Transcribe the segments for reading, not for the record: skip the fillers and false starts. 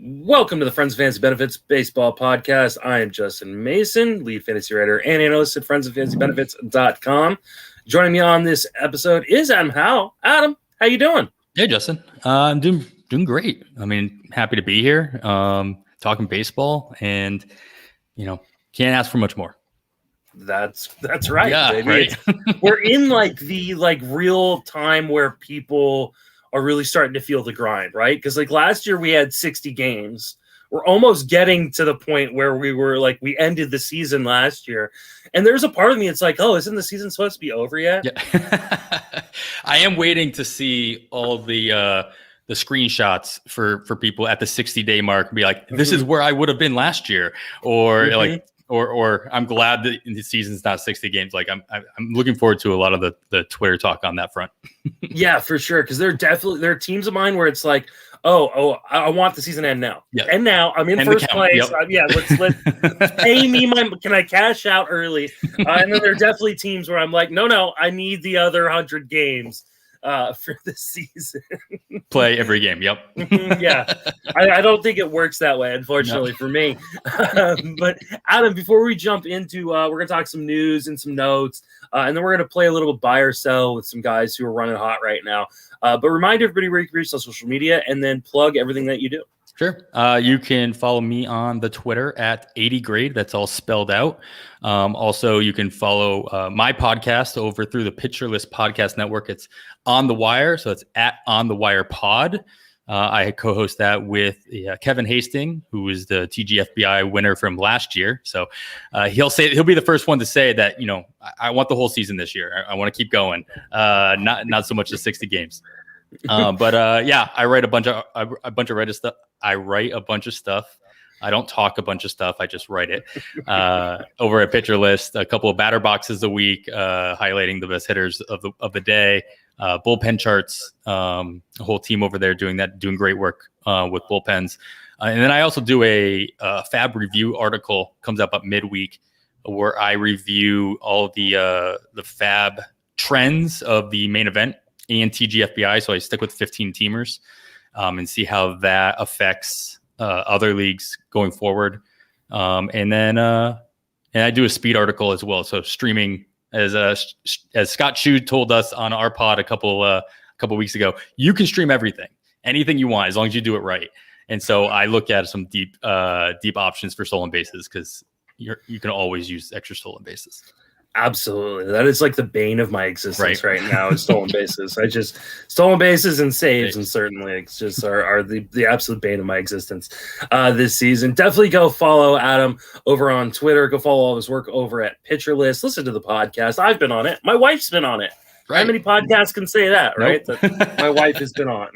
Welcome to the Friends of Fantasy Benefits Baseball Podcast. I am Justin Mason, lead fantasy writer and analyst at friendsoffantasybenefits.com. Joining me on this episode is Adam Howe. Adam, how you doing? Hey, Justin. I'm doing great. I mean, happy to be here, talking baseball, and can't ask for much more. That's right, yeah, baby. Right? We're in the real time where people are really starting to feel the grind, right? Because last year we had 60 games. We're almost getting to the point where we ended the season last year. And there's a part of me, it's like, oh, isn't the season supposed to be over yet? Yeah. I am waiting to see all the screenshots for people at the 60-day mark and be like, this is where I would have been last year. Or or I'm glad that the season's not 60 games. Like I'm looking forward to a lot of the Twitter talk on that front. Yeah, for sure. Because there are teams of mine where it's like, oh, I want the season to end now. Yep. And now I'm in first place. Yep. Let's pay me can I cash out early? And then there are definitely teams where I'm like, no, I need the other 100 games for the season. Play every game. Yep. Yeah. I don't think it works that way, unfortunately, for me. But Adam, before we jump into, we're going to talk some news and some notes, and then we're going to play a little buy or sell with some guys who are running hot right now. But remind everybody where you can reach on social media and then plug everything that you do. Sure. You can follow me on the Twitter at 80grade. That's all spelled out. Also, you can follow my podcast over through the Pitcher List podcast network. It's On the Wire. So it's at On the Wire Pod. I co-host that with Kevin Hastings, who is the TGFBI winner from last year. So he'll be the first one to say that, I want the whole season this year. I want to keep going. Not so much the 60 games. But I write a bunch of Reddit stuff. I write a bunch of stuff. I don't talk a bunch of stuff. I just write it over at Pitcher List. A couple of batter boxes a week, highlighting the best hitters of the day. Bullpen charts. A whole team over there doing great work with bullpens. And then I also do a Fab review article. Comes up midweek, where I review all the Fab trends of the main event and TGFBI. So I stick with 15 teamers and see how that affects other leagues going forward. And I do a speed article as well. So streaming, as Scott Shue told us on our pod a couple weeks ago, you can stream anything you want, as long as you do it right. And so I look at some deep options for stolen bases, because you can always use extra stolen bases. Absolutely. That is like the bane of my existence right now is stolen bases. Stolen bases and saves in certain leagues just are the absolute bane of my existence this season. Definitely go follow Adam over on Twitter. Go follow all his work over at Pitcher List. Listen to the podcast. I've been on it. My wife's been on it. Right. How many podcasts can say that, right? Nope. That my wife has been on.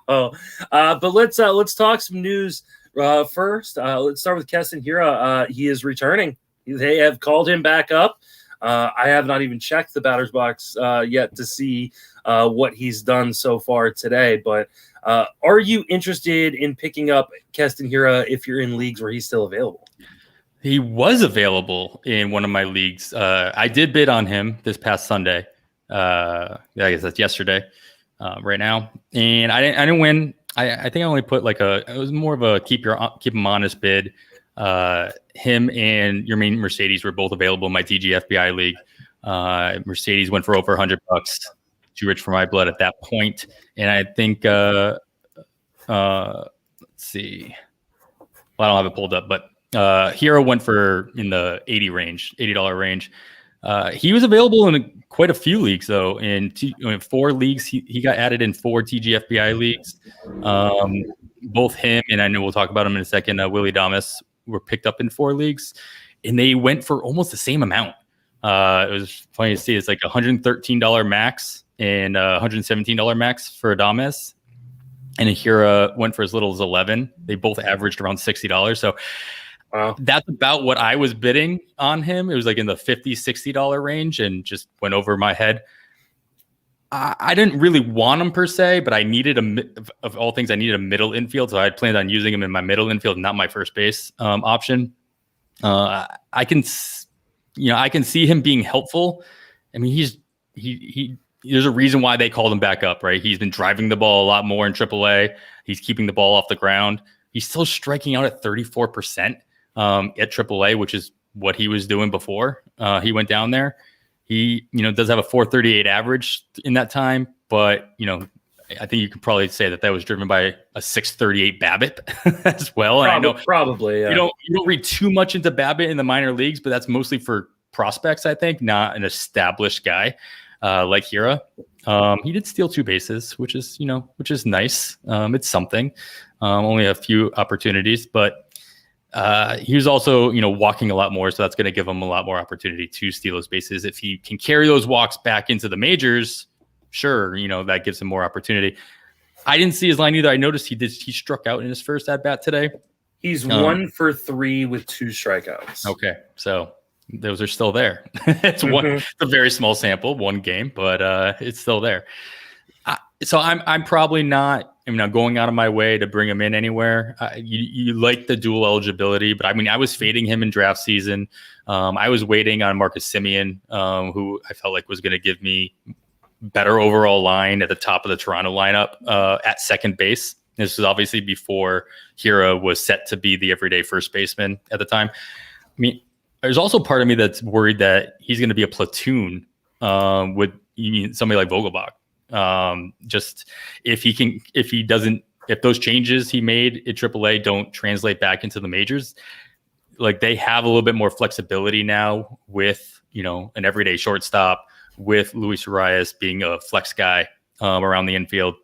But let's talk some news first. Let's start with Keston Hiura. He is returning. They have called him back up. I have not even checked the batter's box yet to see what he's done so far today. But are you interested in picking up Keston Hiura if you're in leagues where he's still available? He was available in one of my leagues. I did bid on him this past Sunday. I guess that's yesterday, right now. And I didn't win. I think I only put it was more of a keep him honest bid. Him and Yermin Mercedes were both available in my TGFBI league. Mercedes went for over $100, too rich for my blood at that point. And I think, let's see. Well, I don't have it pulled up, but Hero went for in the $80 range. He was available in quite a few leagues, though. In 4 leagues, he got added in 4 TGFBI leagues. Both him and I know we'll talk about him in a second. Willie Damas were picked up in 4 leagues, and they went for almost the same amount. It was funny to see. It's like $113 max and $117 max for Adames, and Ahira went for as little as 11. They both averaged around $60. So that's about what I was bidding on him. It was like in the $50-$60 range, and just went over my head. I didn't really want him per se, but I needed of all things, I needed a middle infield. So I had planned on using him in my middle infield, not my first base option. I can see him being helpful. I mean, there's a reason why they called him back up, right? He's been driving the ball a lot more in AAA. He's keeping the ball off the ground. He's still striking out at 34% at AAA, which is what he was doing before he went down there. He, does have a 438 average in that time, but, I think you could probably say that was driven by a 638 BABIP as well. And I know probably yeah. You don't read too much into BABIP in the minor leagues, but that's mostly for prospects, I think, not an established guy like Hira. He did steal 2 bases, which is nice. It's something. Only a few opportunities, but he was also, walking a lot more, so that's going to give him a lot more opportunity to steal those bases. If he can carry those walks back into the majors, sure, that gives him more opportunity. I didn't see his line either. I noticed he struck out in his first at bat today. He's 1 for 3 with 2 strikeouts. Okay, so those are still there. It's a very small sample, 1 game, but it's still there. So I'm probably not. Going out of my way to bring him in anywhere. You like the dual eligibility, but I was fading him in draft season. I was waiting on Marcus Semien, who I felt like was going to give me better overall line at the top of the Toronto lineup at second base. This was obviously before Hira was set to be the everyday first baseman at the time. There's also part of me that's worried that he's going to be a platoon with somebody like Vogelbach. Just if those changes he made at AAA don't translate back into the majors, like they have a little bit more flexibility now with, an everyday shortstop, with Luis Arias being a flex guy around the infield,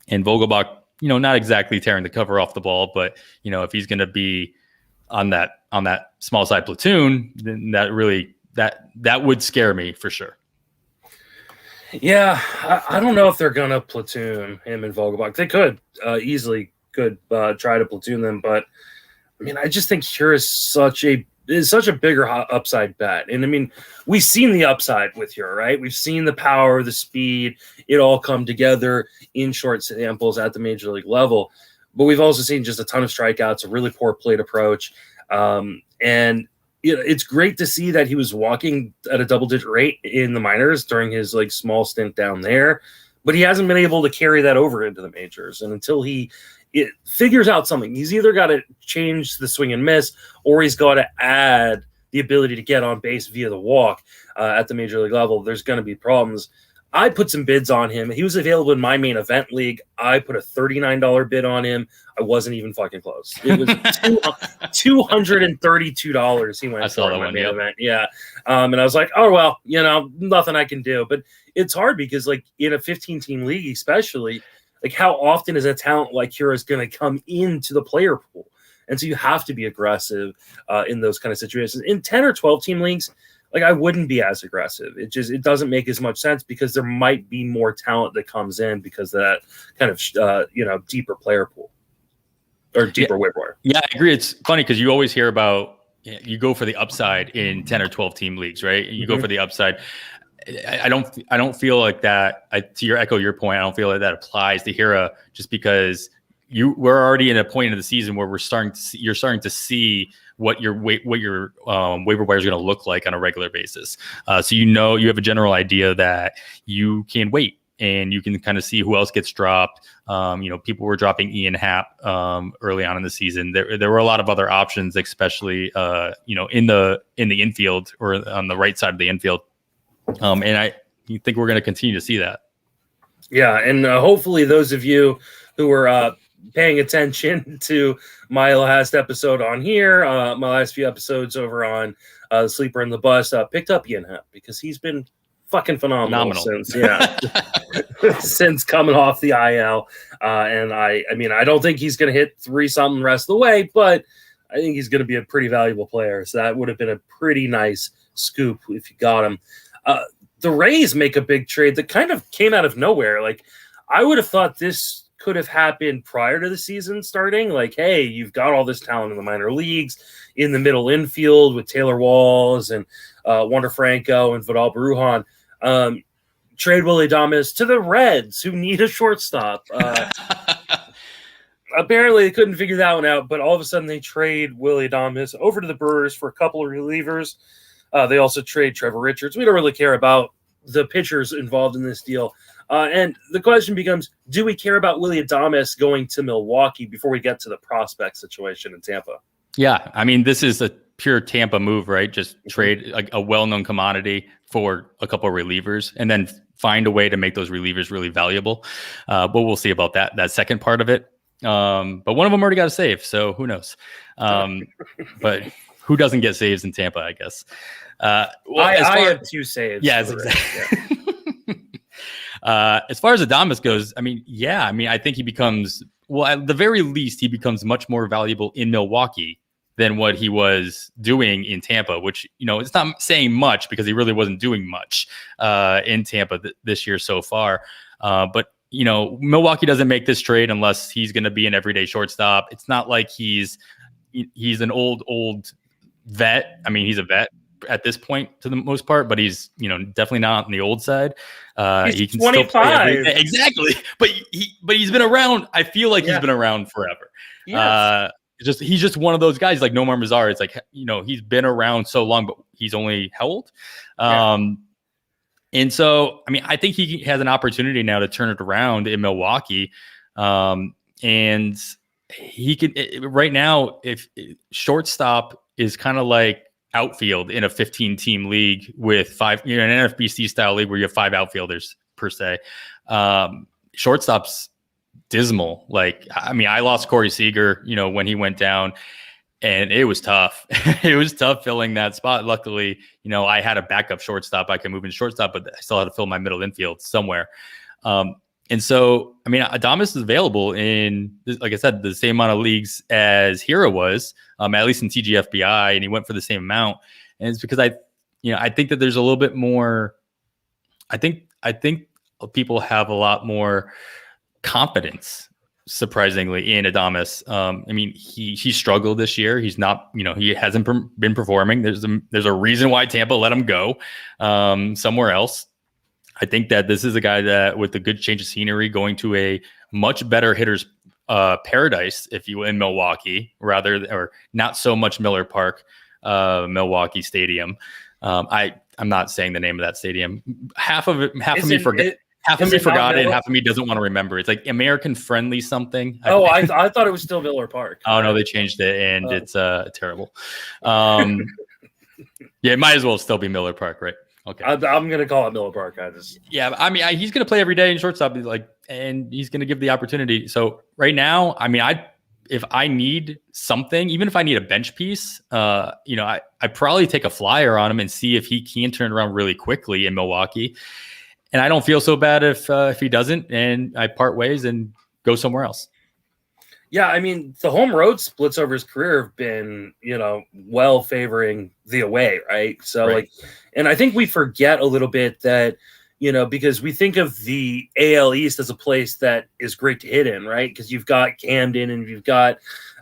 and Vogelbach, not exactly tearing the cover off the ball, but if he's going to be on that small side platoon, then that would scare me for sure. Yeah, I don't know if they're gonna platoon him and Vogelbach. They could easily try to platoon them, but I just think Hira is such a bigger upside bet. And we've seen the upside with Hira, right? We've seen the power, the speed, it all come together in short samples at the major league level. But we've also seen just a ton of strikeouts, a really poor plate approach. And it's great to see that he was walking at a double-digit rate in the minors during his small stint down there, but he hasn't been able to carry that over into the majors. And until he figures out something, he's either got to change the swing and miss, or he's got to add the ability to get on base via the walk at the major league level. There's going to be problems. I put some bids on him. He was available in my main event league. I put a $39 bid on him. I wasn't even fucking close. It was $232 he went for in my main event. Yeah. And I was like, oh, well, nothing I can do. But it's hard because, in a 15-team league especially, how often is a talent like Hira is going to come into the player pool? And so you have to be aggressive in those kind of situations. In 10 or 12-team leagues, I wouldn't be as aggressive. It doesn't make as much sense because there might be more talent that comes in because of that kind of, deeper player pool or deeper waiver wire. Yeah, I agree. It's funny because you always hear about, you go for the upside in 10 or 12 team leagues, right? You go for the upside. I don't feel like that. To echo your point, I don't feel like that applies to Hira just because we're already in a point of the season where you're starting to see what your waiver wire is going to look like on a regular basis. So you have a general idea that you can wait and you can kind of see who else gets dropped. People were dropping Ian Happ early on in the season. There were a lot of other options, especially in the infield or on the right side of the infield. And I think we're going to continue to see that. Yeah, and hopefully those of you who were paying attention to my last episode on here, my last few episodes over on the Sleeper and the Bus, picked up Ian Happ because he's been fucking phenomenal. Since coming off the IL. And I don't think he's going to hit 3-something rest of the way, but I think he's going to be a pretty valuable player. So that would have been a pretty nice scoop if you got him. The Rays make a big trade that kind of came out of nowhere. I would have thought this could have happened prior to the season starting. Hey, you've got all this talent in the minor leagues, in the middle infield with Taylor Walls and Wander Franco and Vidal Brujan. Trade Willy Adames to the Reds, who need a shortstop. Apparently, they couldn't figure that one out, but all of a sudden they trade Willy Adames over to the Brewers for a couple of relievers. They also trade Trevor Richards. We don't really care about the pitchers involved in this deal. And the question becomes, do we care about Willy Adames going to Milwaukee before we get to the prospect situation in Tampa? Yeah, I mean, this is a pure Tampa move, right? Just trade like a well-known commodity for a couple of relievers and then find a way to make those relievers really valuable. But we'll see about that second part of it. But one of them already got a save, so who knows? But who doesn't get saves in Tampa, I guess? I have 2 saves. Yes, exactly. As far as Adames goes, I think he becomes, well, at the very least, he becomes much more valuable in Milwaukee than what he was doing in Tampa, which, it's not saying much because he really wasn't doing much in Tampa this year so far. But Milwaukee doesn't make this trade unless he's going to be an everyday shortstop. It's not like he's an old vet. I mean, he's a vet at this point to the most part, but he's definitely not on the old side. He can 25 exactly, but he's been around. I feel like he's been around forever. Yes. He's just one of those guys like Nomar Mazar. It's like, he's been around so long, but he's only how old? And so, I think he has an opportunity now to turn it around in Milwaukee. And he could right now, if shortstop is kind of like outfield in a 15-team league with 5, an NFBC style league where you have 5 outfielders per se. Shortstop's dismal. I lost Corey Seager, when he went down, and it was tough. It was tough filling that spot. Luckily, I had a backup shortstop. I could move in shortstop, but I still had to fill my middle infield somewhere. And so, Adames is available in, like I said, the same amount of leagues as Hero was, at least in TGFBI, and he went for the same amount. And it's because I think that there's a little bit more. I think people have a lot more confidence, surprisingly, in Adames. He struggled this year. He's not, he hasn't been performing. There's a reason why Tampa let him go somewhere else. I think that this is a guy that, with a good change of scenery, going to a much better hitter's paradise, if you will, in Milwaukee, or not so much Miller Park, Milwaukee Stadium. I'm not saying the name of that stadium. Half of me forgot it, and half of me doesn't want to remember. It's like American Friendly something. I thought it was still Miller Park. Oh no, they changed it, and it's terrible. Yeah, it might as well still be Miller Park, right? Okay, I'm going to call it Miller Park. He's going to play every day in shortstop, and he's going to give the opportunity. So right now, if I need something, even if I need a bench piece, I probably take a flyer on him and see if he can turn around really quickly in Milwaukee. And I don't feel so bad if he doesn't, and I part ways and go somewhere else. Yeah, the home road splits over his career have been, well favoring the away, right? So, right. And I think we forget a little bit that, because we think of the AL East as a place that is great to hit in, right? Because you've got Camden and you've got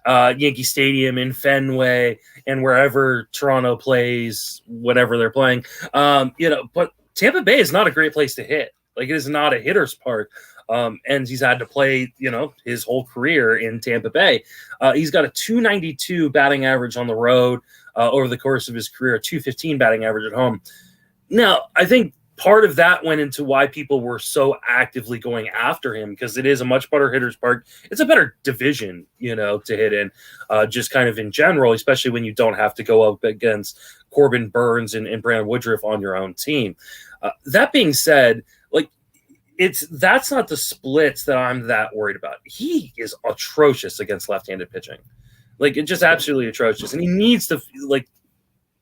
Yankee Stadium in Fenway and wherever Toronto plays, whatever they're playing, but Tampa Bay is not a great place to hit. It is not a hitter's park. And he's had to play, his whole career in Tampa Bay. He's got a 292 batting average on the road over the course of his career, a 215 batting average at home. Now, I think part of that went into why people were so actively going after him, because it is a much better hitter's park. It's a better division, to hit in, just kind of in general, especially when you don't have to go up against Corbin Burns and Brandon Woodruff on your own team. That being said, that's not the splits that I'm that worried about. He is atrocious against left-handed pitching. It's just absolutely atrocious. And he needs to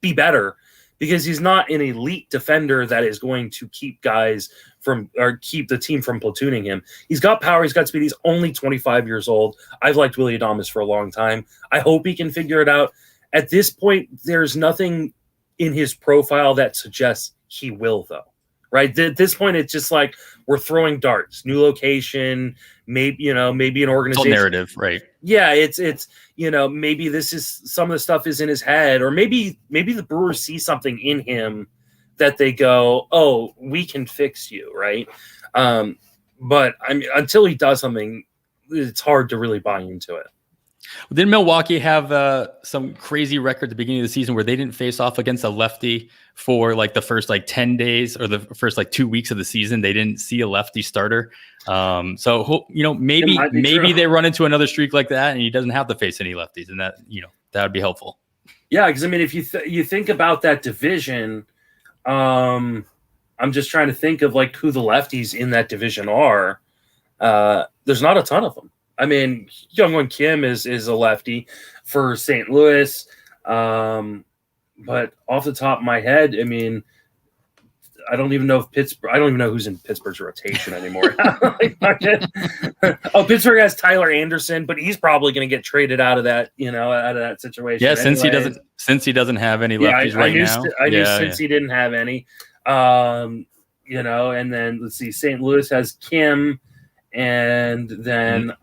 be better, because he's not an elite defender that is going to keep guys from, or keep the team from platooning him. He's got power. He's got speed. He's only 25 years old. I've liked Willy Adames for a long time. I hope he can figure it out. At this point, there's nothing in his profile that suggests he will, though. Right. At this point, it's just we're throwing darts, new location, maybe an organization. It's all narrative, right? Yeah, it's maybe this is some of the stuff is in his head, or maybe the Brewers see something in him that they go, oh, we can fix you, right? But until he does something, it's hard to really buy into it. Didn't Milwaukee have some crazy record at the beginning of the season where they didn't face off against a lefty for like the first like 10 days or the first like 2 weeks of the season? They didn't see a lefty starter. So, maybe they run into another streak like that and he doesn't have to face any lefties, and that would be helpful. Yeah, because I mean, if you think about that division, I'm just trying to think of like who the lefties in that division are. There's not a ton of them. I mean, Youngwon Kim is a lefty for St. Louis, but off the top of my head, I mean, I don't even know who's in Pittsburgh's rotation anymore. Pittsburgh has Tyler Anderson, but he's probably going to get traded out of that situation. Yeah, since he doesn't have any lefties now. I knew since he didn't have any. And then let's see, St. Louis has Kim, and then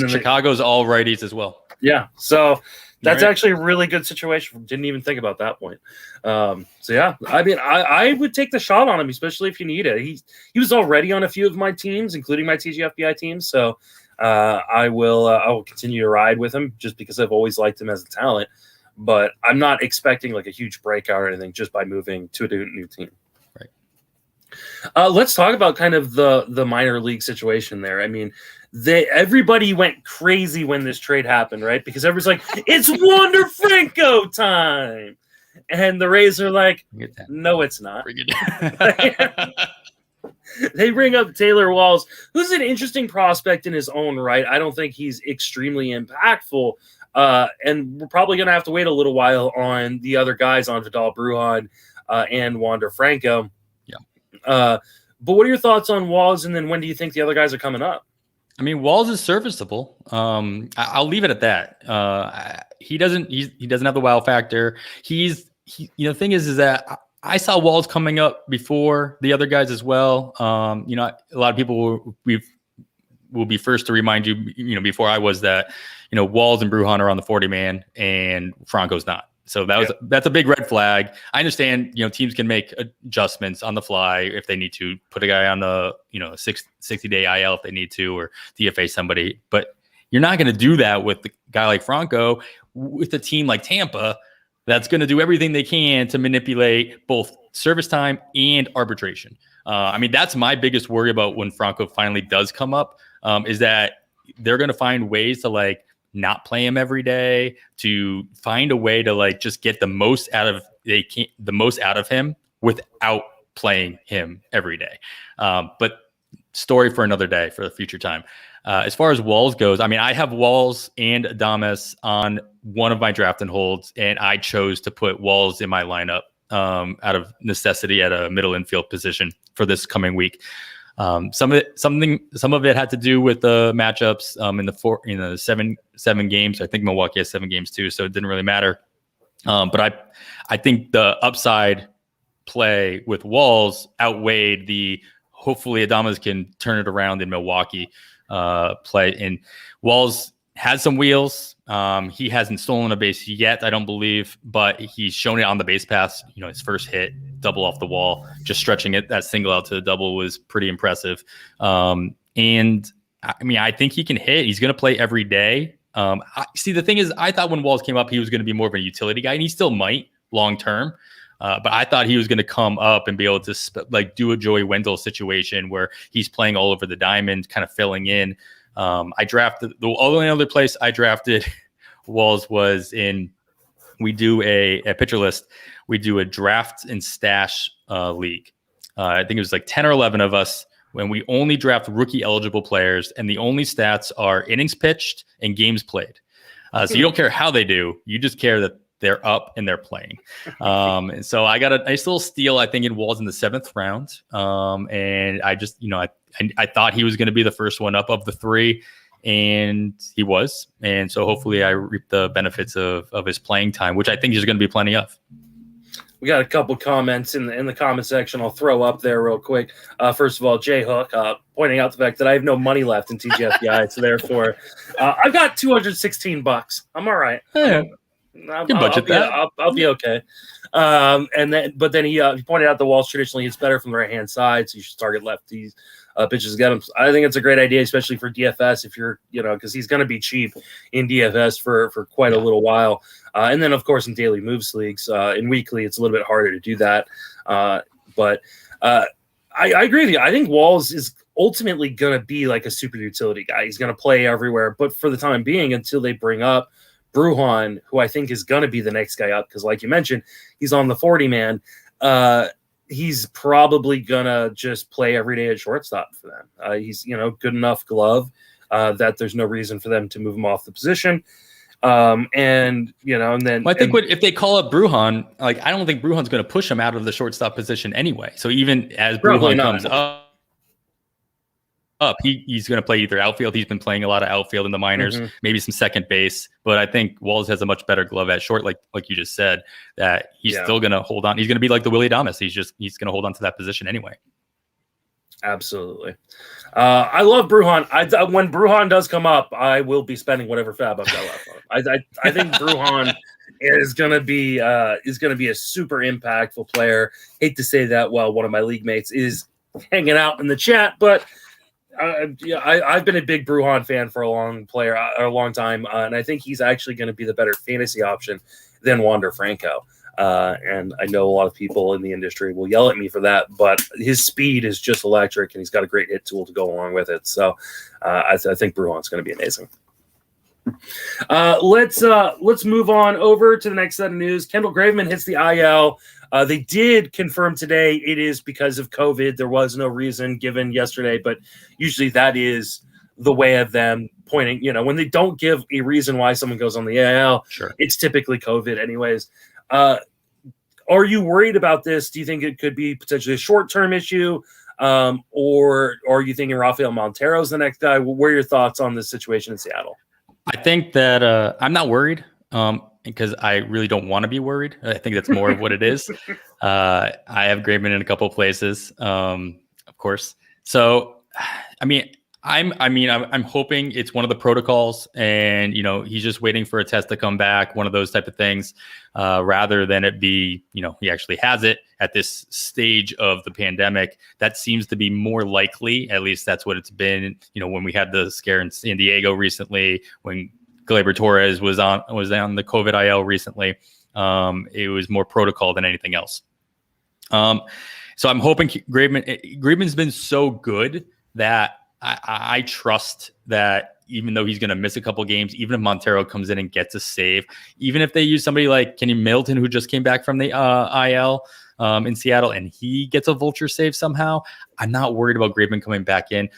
Chicago's all righties as well. Yeah, so that's actually a really good situation. Didn't even think about that point. So yeah, I mean, I would take the shot on him, especially if you need it. He was already on a few of my teams, including my TGFBI teams. So I will continue to ride with him just because I've always liked him as a talent. But I'm not expecting like a huge breakout or anything just by moving to a new team. Let's talk about kind of the minor league situation there. I mean, everybody went crazy when this trade happened, right? Because everyone's like, it's Wander Franco time. And the Rays are like, no, it's not. They bring up Taylor Walls, who's an interesting prospect in his own right. I don't think he's extremely impactful. And we're probably going to have to wait a little while on the other guys, on Vidal Brujan and Wander Franco. But what are your thoughts on Walls, and then when do you think the other guys are coming up? I mean, Walls is serviceable. I'll leave it at that. He doesn't have the wow factor. The thing is that I saw Walls coming up before the other guys as well. A lot of people will be first to remind you, before I was that, Walls and Brujan are on the 40-man and Franco's not. So that's a big red flag. I understand, teams can make adjustments on the fly if they need to, put a guy on the, 60-day IL if they need to, or DFA somebody. But you're not going to do that with a guy like Franco, with a team like Tampa that's going to do everything they can to manipulate both service time and arbitration. I mean, that's my biggest worry about when Franco finally does come up, is that they're going to find ways to not play him every day, to find a way to just get the most out of him without playing him every day. But story for another day, for the future time. As far as Walls goes, I mean, I have Walls and Adames on one of my draft and holds, and I chose to put Walls in my lineup out of necessity at a middle infield position for this coming week. Some of it had to do with the matchups in the seven games. I think Milwaukee has 7 games too, so it didn't really matter. But I think the upside play with Walls outweighed the hopefully Adames can turn it around in Milwaukee play. And Walls has some wheels. He hasn't stolen a base yet, I don't believe, but he's shown it on the base pass. His first hit, double off the wall, just stretching it, that single out to the double was pretty impressive. And I mean, I think he can hit. He's going to play every day. The thing is, I thought when Walls came up, he was going to be more of a utility guy, and he still might long term. But I thought he was going to come up and be able to do a Joey Wendell situation where he's playing all over the diamond, kind of filling in. I drafted the only other place I drafted Walls was in. We do a pitcher list. We do a draft and stash league. I think it was 10 or 11 of us, when we only draft rookie eligible players, and the only stats are innings pitched and games played. So you don't care how they do, you just care that they're up and they're playing. And so I got a nice little steal, I think, in Walls in the 7th round. And I just, I thought he was going to be the first one up of the 3, and he was. And so hopefully I reap the benefits of his playing time, which I think there's going to be plenty of. We got a couple comments in the comment section I'll throw up there real quick. First of all, Jay Hook pointing out the fact that I have no money left in TGFBI, so therefore I've got $216. I'm all right. Yeah. I'll be okay. But then he pointed out the Walsh traditionally hits better from the right hand side, so you should target lefties pitches to get him. I think it's a great idea, especially for DFS if you're because he's going to be cheap in DFS for quite a little while, and then of course in daily moves leagues, in weekly it's a little bit harder to do that. But I agree with you. I think Walls is ultimately going to be like a super utility guy. He's going to play everywhere, but for the time being, until they bring up Brujan, who I think is going to be the next guy up, because like you mentioned, he's on the 40 man. He's probably going to just play every day at shortstop for them. He's, good enough glove that there's no reason for them to move him off the position. And then I think if they call up Brujan, like, I don't think Brujan's going to push him out of the shortstop position anyway. So even as Brujan comes up, he's going to play either outfield. He's been playing a lot of outfield in the minors, maybe some second base. But I think Walls has a much better glove at short, like you just said, that he's still going to hold on. He's going to be like the Willie Adames. He's going to hold on to that position anyway. Absolutely. I love Brujan. When Brujan does come up, I will be spending whatever fab I've got left on. I think Brujan is going to be a super impactful player. Hate to say that while one of my league mates is hanging out in the chat, but I've been a big Brujan fan for a long time, and I think he's actually going to be the better fantasy option than Wander Franco. And I know a lot of people in the industry will yell at me for that, but his speed is just electric, and he's got a great hit tool to go along with it. So I think Brujan's going to be amazing. Let's move on over to the next set of news. Kendall Graveman hits the IL. They did confirm today it is because of COVID. There was no reason given yesterday, but usually that is the way of them pointing. When they don't give a reason why someone goes on the IL, sure, it's typically COVID anyways. Are you worried about this? Do you think it could be potentially a short-term issue? Or are you thinking Rafael Montero's the next guy? What are your thoughts on this situation in Seattle? I think that I'm not worried because I really don't want to be worried. I think that's more of what it is. I have Graveman in a couple of places, of course. So, I'm hoping it's one of the protocols, and he's just waiting for a test to come back, one of those type of things, rather than it be he actually has it at this stage of the pandemic. That seems to be more likely. At least that's what it's been. When we had the scare in San Diego recently, when Gleyber Torres was on the COVID IL recently, it was more protocol than anything else. So I'm hoping Graveman's been so good that I trust that even though he's going to miss a couple games, even if Montero comes in and gets a save, even if they use somebody like Kenny Middleton, who just came back from the IL in Seattle, and he gets a vulture save somehow, I'm not worried about Graveman coming back in.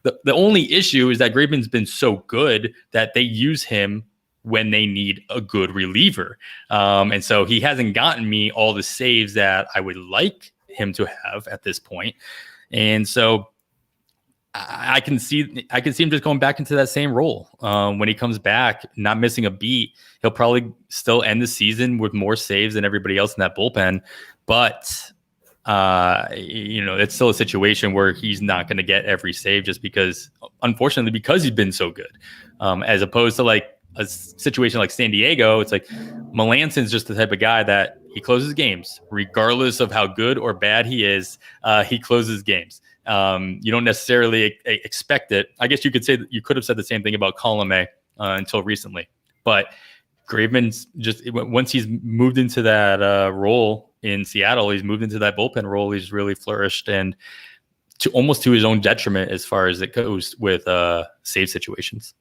The only issue is that Graveman's been so good that they use him when they need a good reliever. And so he hasn't gotten me all the saves that I would like him to have at this point. And so I can see him just going back into that same role. When he comes back, not missing a beat, he'll probably still end the season with more saves than everybody else in that bullpen. But it's still a situation where he's not going to get every save just because, unfortunately, because he's been so good. As opposed to like a situation like San Diego, it's like Melanson's just the type of guy that he closes games, regardless of how good or bad he is. He closes games. You don't necessarily expect it. I guess you could have said the same thing about Colome until recently, but Graveman's just, once he's moved into that role in Seattle, he's moved into that bullpen role. He's really flourished, and almost to his own detriment as far as it goes with save situations.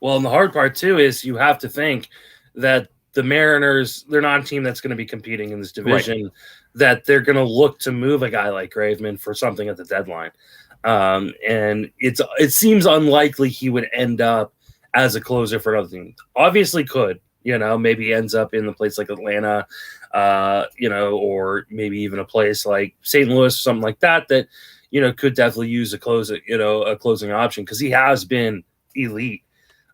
Well, and the hard part too is you have to think that the Mariners, they're not a team that's going to be competing in this division, right, that they're going to look to move a guy like Graveman for something at the deadline. And it seems unlikely he would end up as a closer for another team. Obviously could, maybe he ends up in the place like Atlanta, or maybe even a place like St. Louis, something like that, could definitely use a closing option, because he has been elite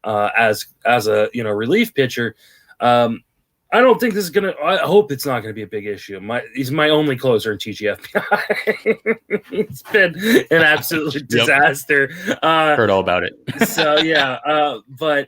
as a relief pitcher. I don't think this is going to – I hope it's not going to be a big issue. He's my only closer in TGFBI. It's been an absolute disaster. Heard all about it. So, yeah. But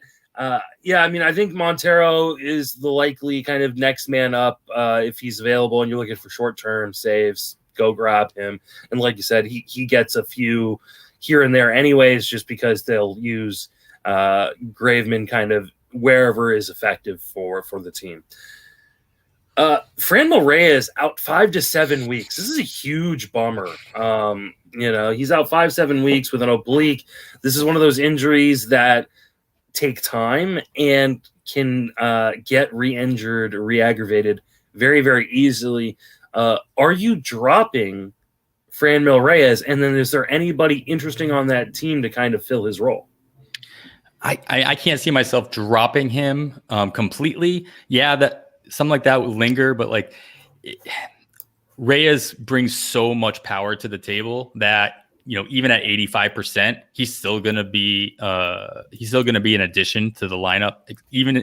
Yeah, I mean, I think Montero is the likely kind of next man up if he's available and you're looking for short-term saves, go grab him. And like you said, he gets a few here and there anyways, just because they'll use Graveman kind of wherever is effective for the team. Franmil Reyes out 5 to 7 weeks. This is a huge bummer. He's out 5-7 weeks with an oblique. This is one of those injuries that take time and can get re-injured or re-aggravated very, very easily. Are you dropping Franmil Reyes? And then is there anybody interesting on that team to kind of fill his role? I can't see myself dropping him completely. Yeah, that something like that would linger, but Reyes brings so much power to the table that even at 85%, he's still gonna be an addition to the lineup, even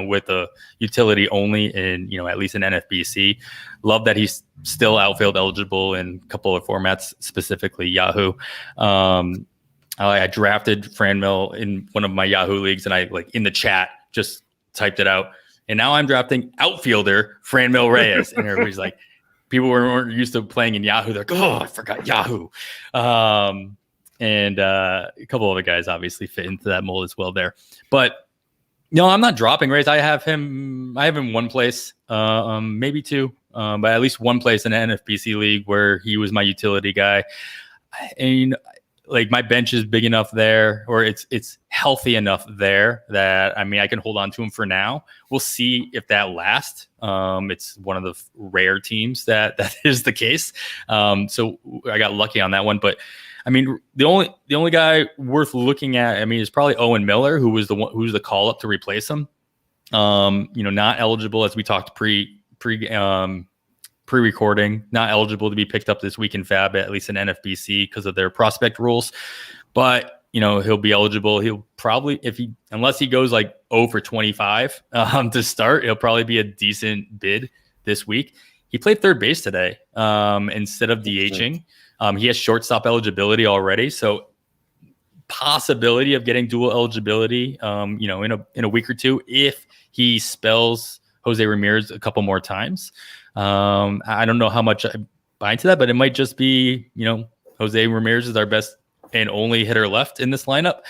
with the utility only in at least an NFBC. Love that he's still outfield eligible in a couple of formats, specifically Yahoo. I drafted Franmil in one of my Yahoo leagues, and I in the chat just typed it out. And now I'm drafting outfielder Franmil Reyes, and everybody's like, people weren't used to playing in Yahoo. They're like, oh, I forgot Yahoo. And a couple other guys obviously fit into that mold as well there. But no, I'm not dropping Reyes. I have him one place, maybe two, but at least one place in an NFBC league where he was my utility guy. And my bench is big enough there, or it's healthy enough there that I can hold on to him for now. We'll see if that lasts. It's one of the rare teams that is the case. So I got lucky on that one. But the only guy worth looking at, is probably Owen Miller, who's the call up to replace him. Not eligible, as we talked pre-recording, not eligible to be picked up this week in Fab, at least in NFBC, because of their prospect rules. But he'll be eligible. He'll probably, unless he goes 0 for 25 to start, he'll probably be a decent bid this week. He played third base today instead of DHing. He has shortstop eligibility already, so possibility of getting dual eligibility in a week or two if he spells Jose Ramirez a couple more times. I don't know how much I buy into that, but it might just be, Jose Ramirez is our best and only hitter left in this lineup.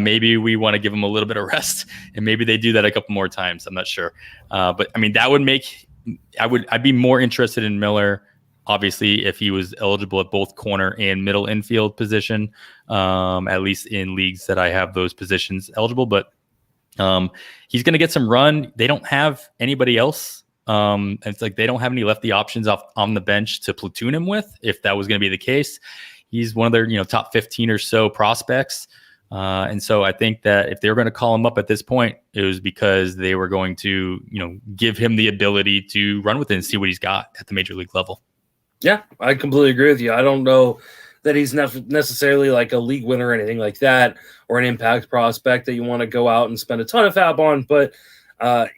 Maybe we want to give him a little bit of rest, and maybe they do that a couple more times. I'm not sure. But that would I'd be more interested in Miller, obviously, if he was eligible at both corner and middle infield position, at least in leagues that I have those positions eligible. But he's going to get some run. They don't have anybody else. It's they don't have any lefty options on the bench to platoon him with. If that was going to be the case, he's one of their top 15 or so prospects. And so I think that if they were going to call him up at this point, it was because they were going to give him the ability to run with it and see what he's got at the major league level. Yeah, I completely agree with you. I don't know that he's necessarily a league winner or anything like that, or an impact prospect that you want to go out and spend a ton of fab on, but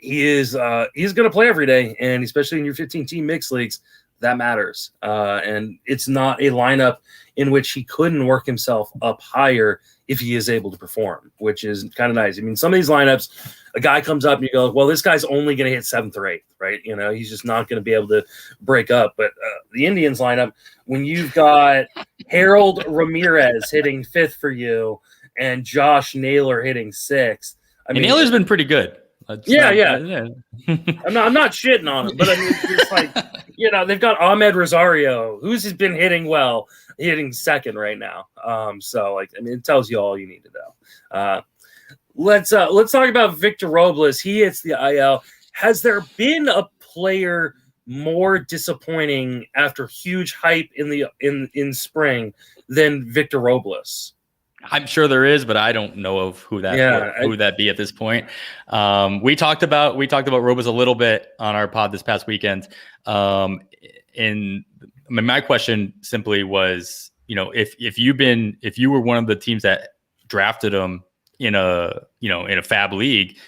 he's going to play every day, and especially in your 15-team mixed leagues, that matters. And it's not a lineup in which he couldn't work himself up higher if he is able to perform, which is kind of nice. Some of these lineups, a guy comes up and you go, well, this guy's only going to hit 7th or 8th, right? He's just not going to be able to break up. But the Indians lineup, when you've got Harold Ramirez hitting 5th for you and Josh Naylor hitting 6th. Naylor's been pretty good. Yeah. I'm not shitting on him, but it's they've got Ahmed Rosario, who's been hitting well, hitting 2nd right now. It tells you all you need to know. Let's talk about Victor Robles. He hits the IL. Has there been a player more disappointing after huge hype in spring than Victor Robles? I'm sure there is, but I don't know of who that be at this point. We talked about Robles a little bit on our pod this past weekend. And my question simply was, if you were one of the teams that drafted him in a fab league,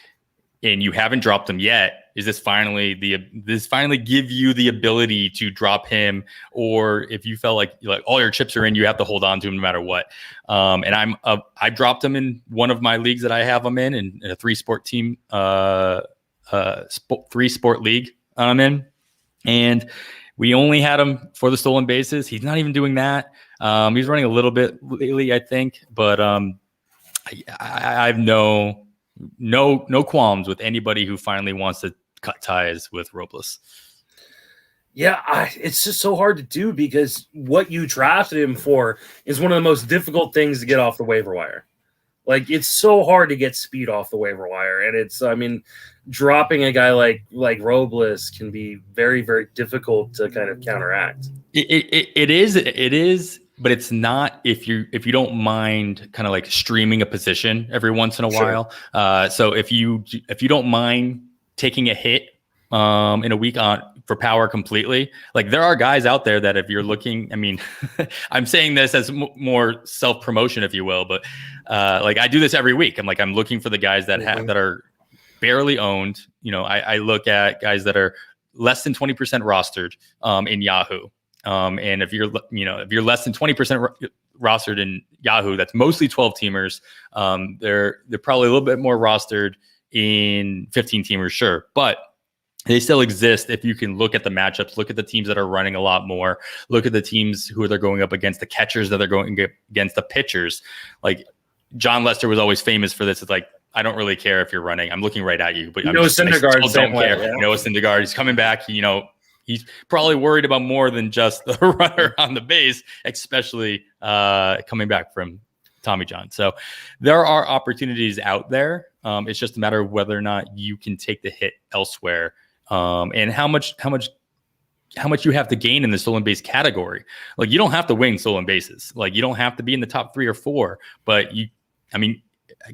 and you haven't dropped him yet, is this finally give you the ability to drop him? Or if you felt like all your chips are in, you have to hold on to him no matter what. And I dropped him in one of my leagues that I have him in a 3-sport team, 3-sport league I'm in. And we only had him for the stolen bases. He's not even doing that. He's running a little bit lately, I think, but I have no qualms with anybody who finally wants to cut ties with Robles. Yeah, it's just so hard to do because what you drafted him for is one of the most difficult things to get off the waiver wire. Like, it's so hard to get speed off the waiver wire, and dropping a guy like Robles can be very, very difficult to kind of counteract. It is, but it's not if you don't mind kind of like streaming a position every once in a while. So if you don't mind taking a hit in a week for power completely, like there are guys out there that if you're looking, I mean, I'm saying this as more self-promotion, if you will, but like I do this every week. I'm looking for the guys that that are barely owned. I look at guys that are less than 20% rostered in Yahoo. And if you're less than 20% rostered in Yahoo, that's mostly 12 teamers. They're probably a little bit more rostered in 15 teamers, sure, but they still exist if you can look at the matchups, look at the teams that are running a lot more, look at the teams who they're going up against, the catchers that they're going against, the pitchers. Like John Lester was always famous for this. It's like, I don't really care if you're running. I'm looking right at you, but I still don't care. Yeah. Noah Syndergaard, he's coming back. He's probably worried about more than just the runner on the base, especially coming back from Tommy John. So there are opportunities out there. It's just a matter of whether or not you can take the hit elsewhere, and how much you have to gain in the stolen base category. Like, you don't have to win stolen bases. Like, you don't have to be in the top 3 or 4, but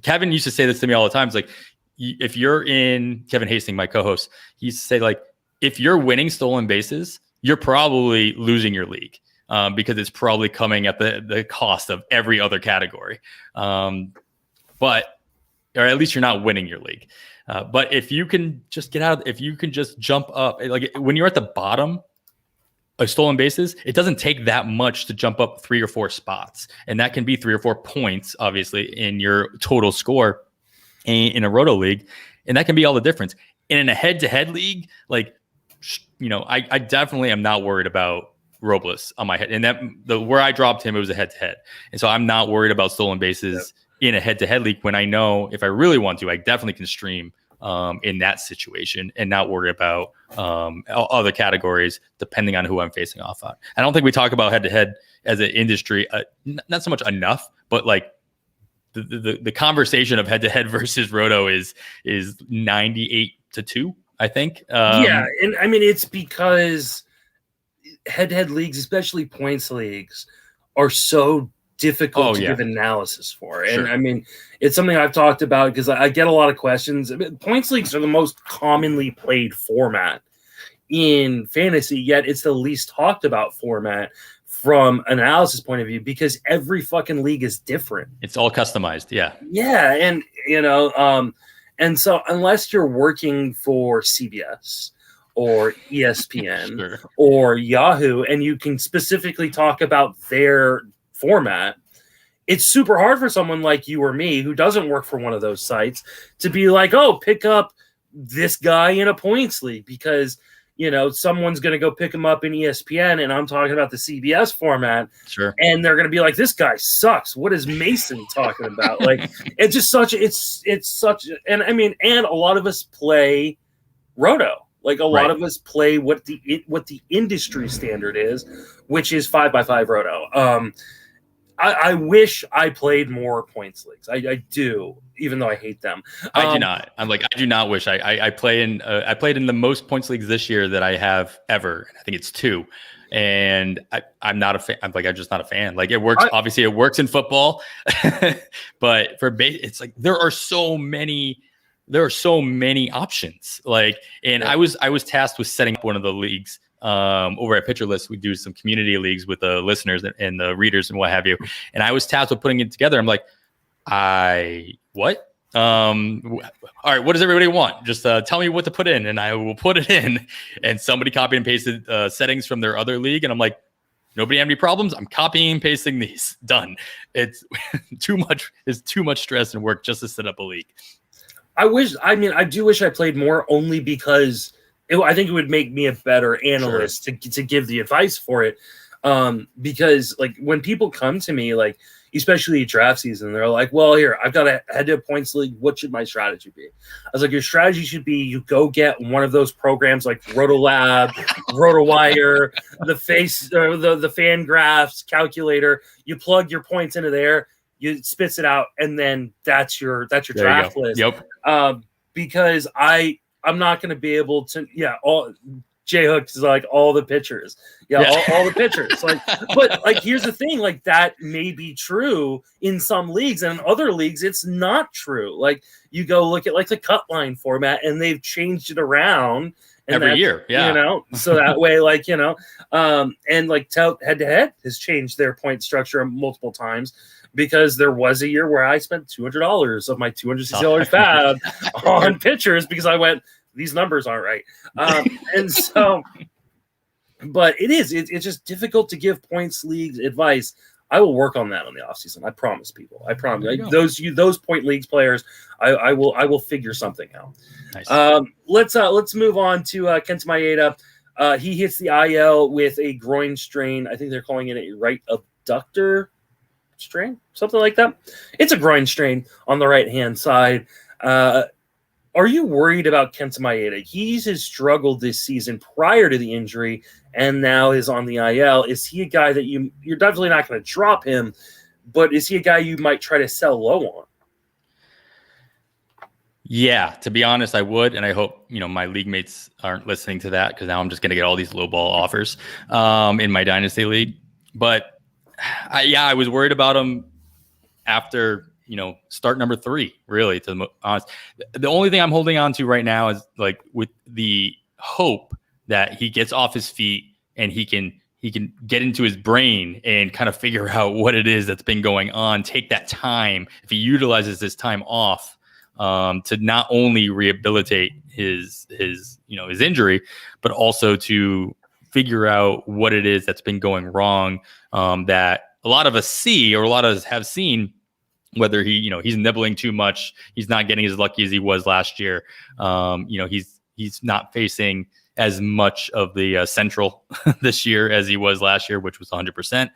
Kevin used to say this to me all the time. It's like, if you're in Kevin Hastings, my co-host, he used to say, like, if you're winning stolen bases, you're probably losing your league because it's probably coming at the cost of every other category. Or at least you're not winning your league. But if you can just if you can just jump up, like when you're at the bottom of stolen bases, it doesn't take that much to jump up 3 or 4 spots. And that can be 3 or 4 points, obviously, in your total score in a roto league. And that can be all the difference. And in a head-to-head league, like, I definitely am not worried about Robles on my head. And where I dropped him, it was a head-to-head. And so I'm not worried about stolen bases in a head-to-head league when I know if I really want to, I definitely can stream in that situation and not worry about other categories depending on who I'm facing off on. I don't think we talk about head-to-head as an industry, not so much enough, but like the conversation of head-to-head versus roto is 98-2, I think. Yeah, and it's because head-to-head leagues, especially points leagues, are so difficult to give analysis for. And sure. It's something I've talked about because I get a lot of questions. Points leagues are the most commonly played format in fantasy, yet it's the least talked about format from an analysis point of view because every fucking league is different. It's all customized. Yeah. Yeah. And, and so unless you're working for CBS or ESPN sure. or Yahoo, and you can specifically talk about their format, it's super hard for someone like you or me who doesn't work for one of those sites to be like, oh, pick up this guy in a points league because, someone's going to go pick him up in ESPN and I'm talking about the CBS format. Sure. And they're going to be like, this guy sucks. What is Mason talking about? Like, it's just and a lot of us play roto. Like a lot of us play what the industry standard is, which is 5x5 roto. I wish I played more points leagues. I do, even though I hate them. I do not. I do not wish I played in the most points leagues this year that I have ever. I think it's 2. And I'm not a fan. I'm just not a fan. Like, it works. Obviously it works in football, but for base, it's like, there are so many options. Like, and I was tasked with setting up one of the leagues over at Pitcher List. We do some community leagues with the listeners and the readers and what have you. And I was tasked with putting it together. I'm like, what? All right, what does everybody want? Just tell me what to put in, and I will put it in. And somebody copied and pasted settings from their other league, and I'm like, nobody have any problems? I'm copying and pasting these. Done. It's too much. It's too much stress and work just to set up a league. I do wish I played more, only because I think it would make me a better analyst to give the advice for it. Because like when people come to me, like especially draft season, they're like, well, here, I've got a head-to-head points league. What should my strategy be? I was like, your strategy should be you go get one of those programs like Rotolab, RotoWire, the fan graphs calculator. You plug your points into there, you spits it out, and then that's your draft list. Yep. Because I'm not going to be able to. All J Hook is like all the pitchers. All the pitchers. Like, but like here's the thing. Like that may be true in some leagues, and in other leagues it's not true. Like you go look at like the cut line format, and they've changed it around every year. Yeah, so that way, like and like Tout head to head has changed their point structure multiple times. Because there was a year where I spent $200 of my $260 fab on pitchers because I went, these numbers aren't right. And so, but it's just difficult to give points leagues advice. I will work on that on the offseason. I promise people. I promise those point leagues players, I will figure something out. Nice. Let's move on to Kenta Maeda. He hits the IL with a groin strain. I think they're calling it a right abductor strain, something like that. It's a groin strain on the right hand side. Are you worried about Kenta Maeda? He has struggled this season prior to the injury and now is on the IL. Is he a guy that you're definitely not going to drop him, but is he a guy you might try to sell low on? Yeah, to be honest, I would, and I hope my league mates aren't listening to that, because now I'm just going to get all these low ball offers in my dynasty league. But I was worried about him after, start number 3, really, to be honest. The only thing I'm holding on to right now is like with the hope that he gets off his feet and he can get into his brain and kind of figure out what it is that's been going on, take that time, if he utilizes this time off to not only rehabilitate his injury, but also to figure out what it is that's been going wrong, that a lot of us see, or a lot of us have seen, whether he's nibbling too much, he's not getting as lucky as he was last year. He's not facing as much of the central this year as he was last year, which was 100%.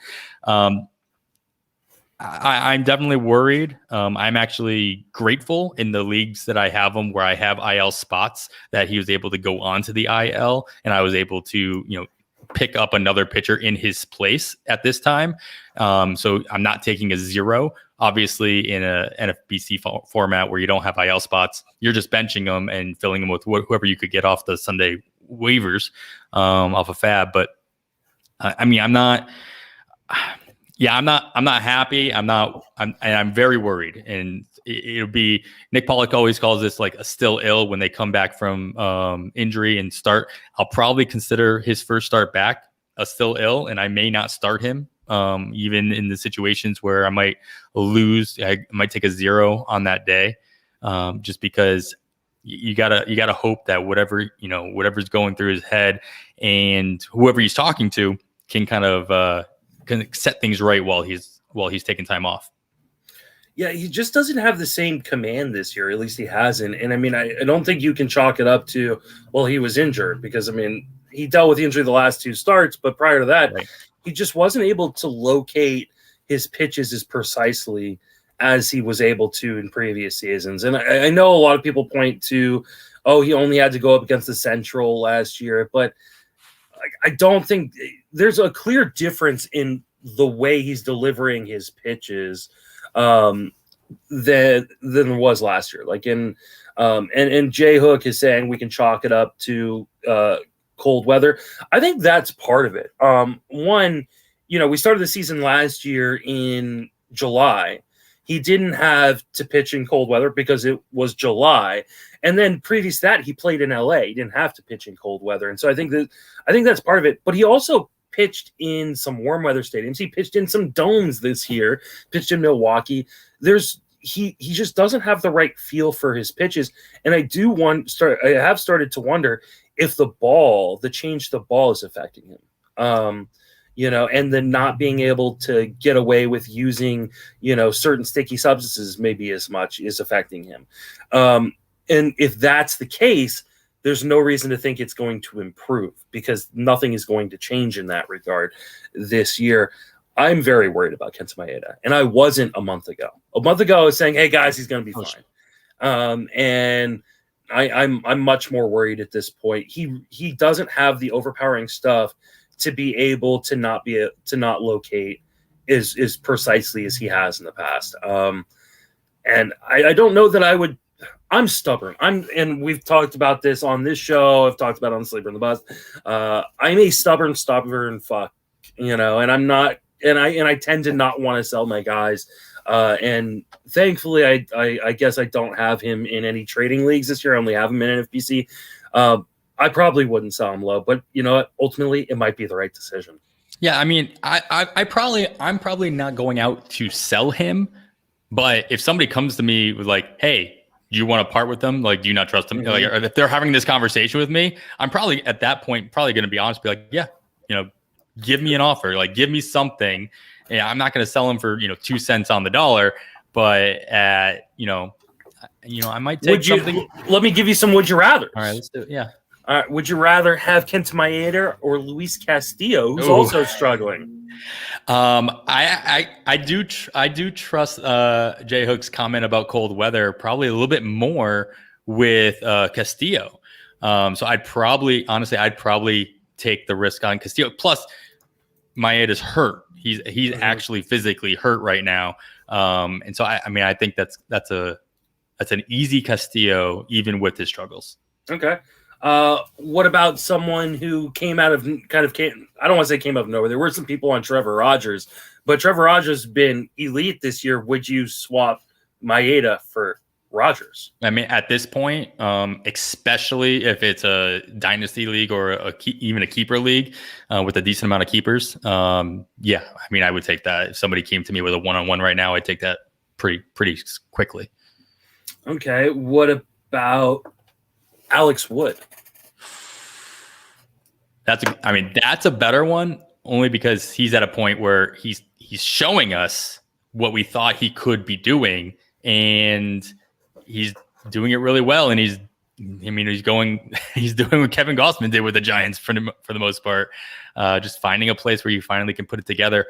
I'm definitely worried. I'm actually grateful in the leagues that I have him, where I have IL spots, that he was able to go on to the IL, and I was able to, pick up another pitcher in his place at this time. So I'm not taking a 0. Obviously, in a NFBC format where you don't have IL spots, you're just benching them and filling them with whoever you could get off the Sunday waivers off of Fab. But I'm not happy. I'm very worried. And it'll be, Nick Pollock always calls this like a still ill when they come back from injury and start. I'll probably consider his first start back a still ill, and I may not start him. Even in the situations where I might lose, I might take a 0 on that day, just because you gotta hope that whatever's going through his head and whoever he's talking to can kind of can set things right while he's taking time off. Yeah, he just doesn't have the same command this year. At least he hasn't. And I don't think you can chalk it up to, well, he was injured, because he dealt with the injury the last 2 starts, but prior to that, right, he just wasn't able to locate his pitches as precisely as he was able to in previous seasons. And I know a lot of people point to, he only had to go up against the Central last year, but I don't think there's a clear difference in the way he's delivering his pitches than there was last year. Like and J Hook is saying we can chalk it up to cold weather. I think that's part of it. One, we started the season last year in July. He didn't have to pitch in cold weather because it was July. And then previous to that, he played in LA. He didn't have to pitch in cold weather. And so I think that's part of it. But he also pitched in some warm weather stadiums. He pitched in some domes this year, pitched in Milwaukee. There's he just doesn't have the right feel for his pitches. And I have started to wonder if the change to the ball is affecting him. And then not being able to get away with using, certain sticky substances maybe as much is affecting him. And if that's the case, there's no reason to think it's going to improve, because nothing is going to change in that regard this year. I'm very worried about Kenta Maeda, and I wasn't a month ago. A month ago, I was saying, "Hey guys, he's going to be fine," and I'm much more worried at this point. He doesn't have the overpowering stuff to be able to not locate as precisely as he has in the past. And I don't know that I would. I'm stubborn. And we've talked about this on this show. I've talked about it on Sleeper in the Bus. I'm a stubborn fuck, and I'm not, and I tend to not want to sell my guys. And thankfully, I guess I don't have him in any trading leagues this year. I only have him in NFBC. I probably wouldn't sell him low, but you know what? Ultimately, it might be the right decision. Yeah, I mean, I'm probably not going out to sell him, but if somebody comes to me with like, hey, do you want to part with them? Like, do you not trust them? Like, or if they're having this conversation with me, I'm probably at that point going to be honest, be like, yeah, give me an offer, like give me something. Yeah, I'm not going to sell them for 2 cents on the dollar, but at I might take something. Let me give you some. Would you rather? All right, let's do it. Yeah. All right. Would you rather have Kenta Maeda or Luis Castillo, who's also struggling? I do trust J Hook's comment about cold weather probably a little bit more with Castillo. So I'd probably take the risk on Castillo. Plus, Maeda's hurt. He's actually physically hurt right now. And so I think that's an easy Castillo even with his struggles. Okay. What about someone who came out of I don't want to say came out of nowhere. There were some people on Trevor Rogers, but Trevor Rogers has been elite this year. Would you swap Maeda for Rogers? I mean, at this point, especially if it's a dynasty league or even a keeper league with a decent amount of keepers, yeah, I mean, I would take that. If somebody came to me with a one-on-one right now, I'd take that pretty quickly. Okay, what about Alex Wood? That's a better one, only because he's at a point where he's showing us what we thought he could be doing, and he's doing it really well. And he's doing what Kevin Gossman did with the Giants for the most part, just finding a place where you finally can put it together.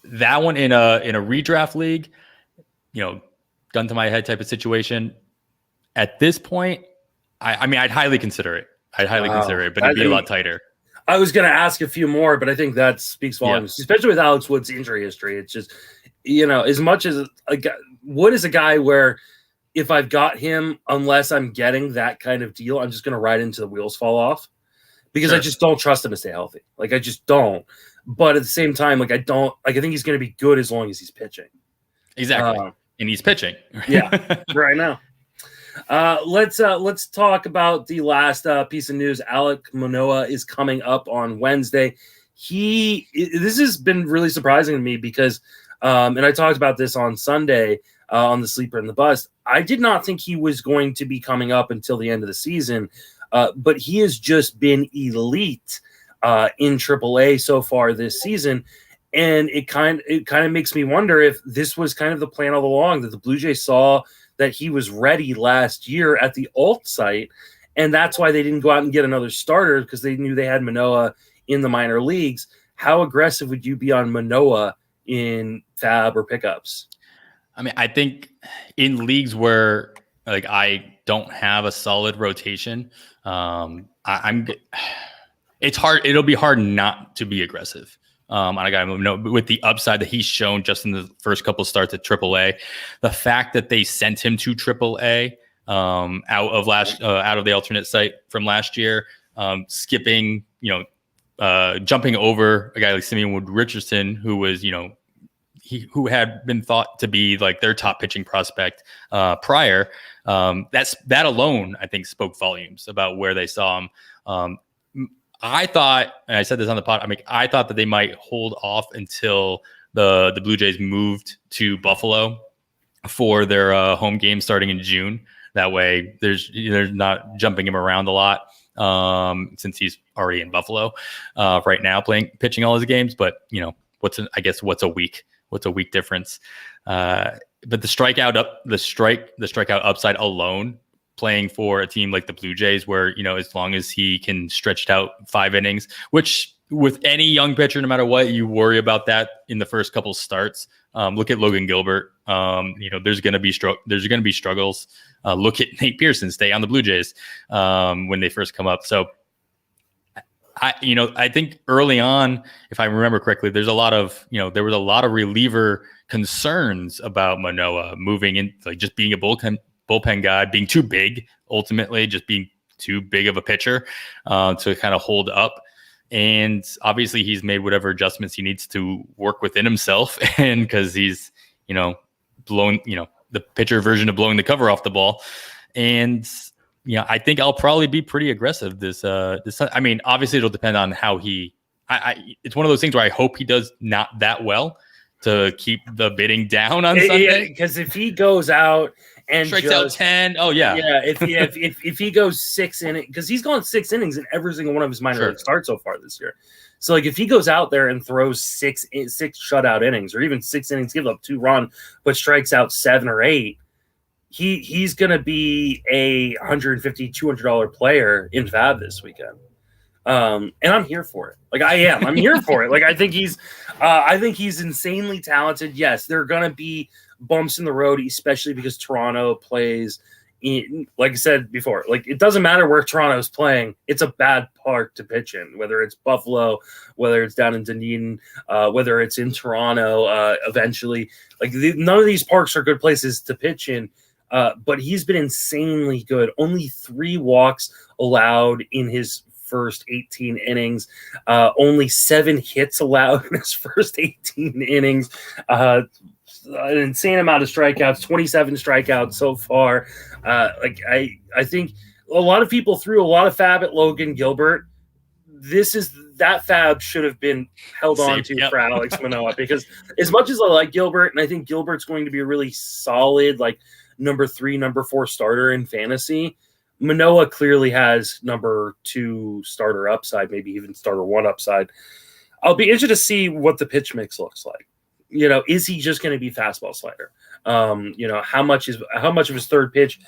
That one in a redraft league, gun to my head type of situation. At this point, I'd highly consider it. But it'd be a lot tighter. I was going to ask a few more, but I think that speaks volumes, especially with Alex Wood's injury history. It's just, as much as Wood is a guy where if I've got him, unless I'm getting that kind of deal, I'm just going to ride into the wheels fall off, because I just don't trust him to stay healthy. Like, I just don't. But at the same time, I think he's going to be good as long as he's pitching. Exactly. And he's pitching. Yeah, right now. Let's talk about the last piece of news. Alek Manoah is coming up on Wednesday. This has been really surprising to me because, and I talked about this on Sunday on the Sleeper and the Bust. I did not think he was going to be coming up until the end of the season, but he has just been elite in AAA so far this season. And it kind of makes me wonder if this was kind of the plan all along, that the Blue Jays saw that he was ready last year at the alt site, and that's why they didn't go out and get another starter, because they knew they had Manoah in the minor leagues. How aggressive would you be on Manoah in fab or pickups? I mean, I think in leagues where I don't have a solid rotation, it's hard. It'll be hard not to be aggressive on a guy with the upside that he's shown just in the first couple of starts at AAA. The fact that they sent him to AAA out of the alternate site from last year, skipping, jumping over a guy like Simeon Wood Richardson, who was, who had been thought to be like their top pitching prospect prior. That alone, I think, spoke volumes about where they saw him. I thought, and I said this on the pod, I thought that they might hold off until the Blue Jays moved to Buffalo for their home game starting in June. That way, there's not jumping him around a lot since he's already in Buffalo right now, pitching all his games. But what's a week difference? But the strikeout upside alone, playing for a team like the Blue Jays, where as long as he can stretch it out 5 innings, which with any young pitcher, no matter what, you worry about that in the first couple starts. Look at Logan Gilbert. There's going to be struggles. Look at Nate Pearson, stay on the Blue Jays when they first come up. So I think early on, if I remember correctly, there was a lot of reliever concerns about Manoah moving in, like just being a bullpen guy, being too big, ultimately just being too big of a pitcher to kind of hold up. And obviously he's made whatever adjustments he needs to work within himself. And because he's, blown, the pitcher version of blowing the cover off the ball. And, I think I'll probably be pretty aggressive this. I mean, obviously it'll depend on how it's one of those things where I hope he does not that well to keep the bidding down on Sunday. Because if he goes out and strikes out 10, if he goes 6 innings, because he's gone 6 innings in every single one of his minor league starts so far this year. So like if he goes out there and throws six shutout innings, or even 6 innings, gives up 2 runs, but strikes out 7 or 8, he's gonna be a $150, $200 player in Fab this weekend. And I'm here for it. Like I'm here for it. Like I think he's insanely talented. Yes, there are gonna be bumps in the road, especially because Toronto plays in, like I said before, like it doesn't matter where Toronto's playing, it's a bad park to pitch in, whether it's Buffalo, whether it's down in Dunedin, whether it's in Toronto eventually. Like none of these parks are good places to pitch in. But he's been insanely good. Only 3 walks allowed in his first 18 innings. Only 7 hits allowed in his first 18 innings. An insane amount of strikeouts, 27 strikeouts so far. I think a lot of people threw a lot of fab at Logan Gilbert. That fab should have been held on to for Alex Manoah, because as much as I like Gilbert, and I think Gilbert's going to be a really solid, like number 3, number 4 starter in fantasy, Manoah clearly has number 2 starter upside, maybe even starter 1 upside. I'll be interested to see what the pitch mix looks like. Is he just going to be fastball slider? How much of his third pitch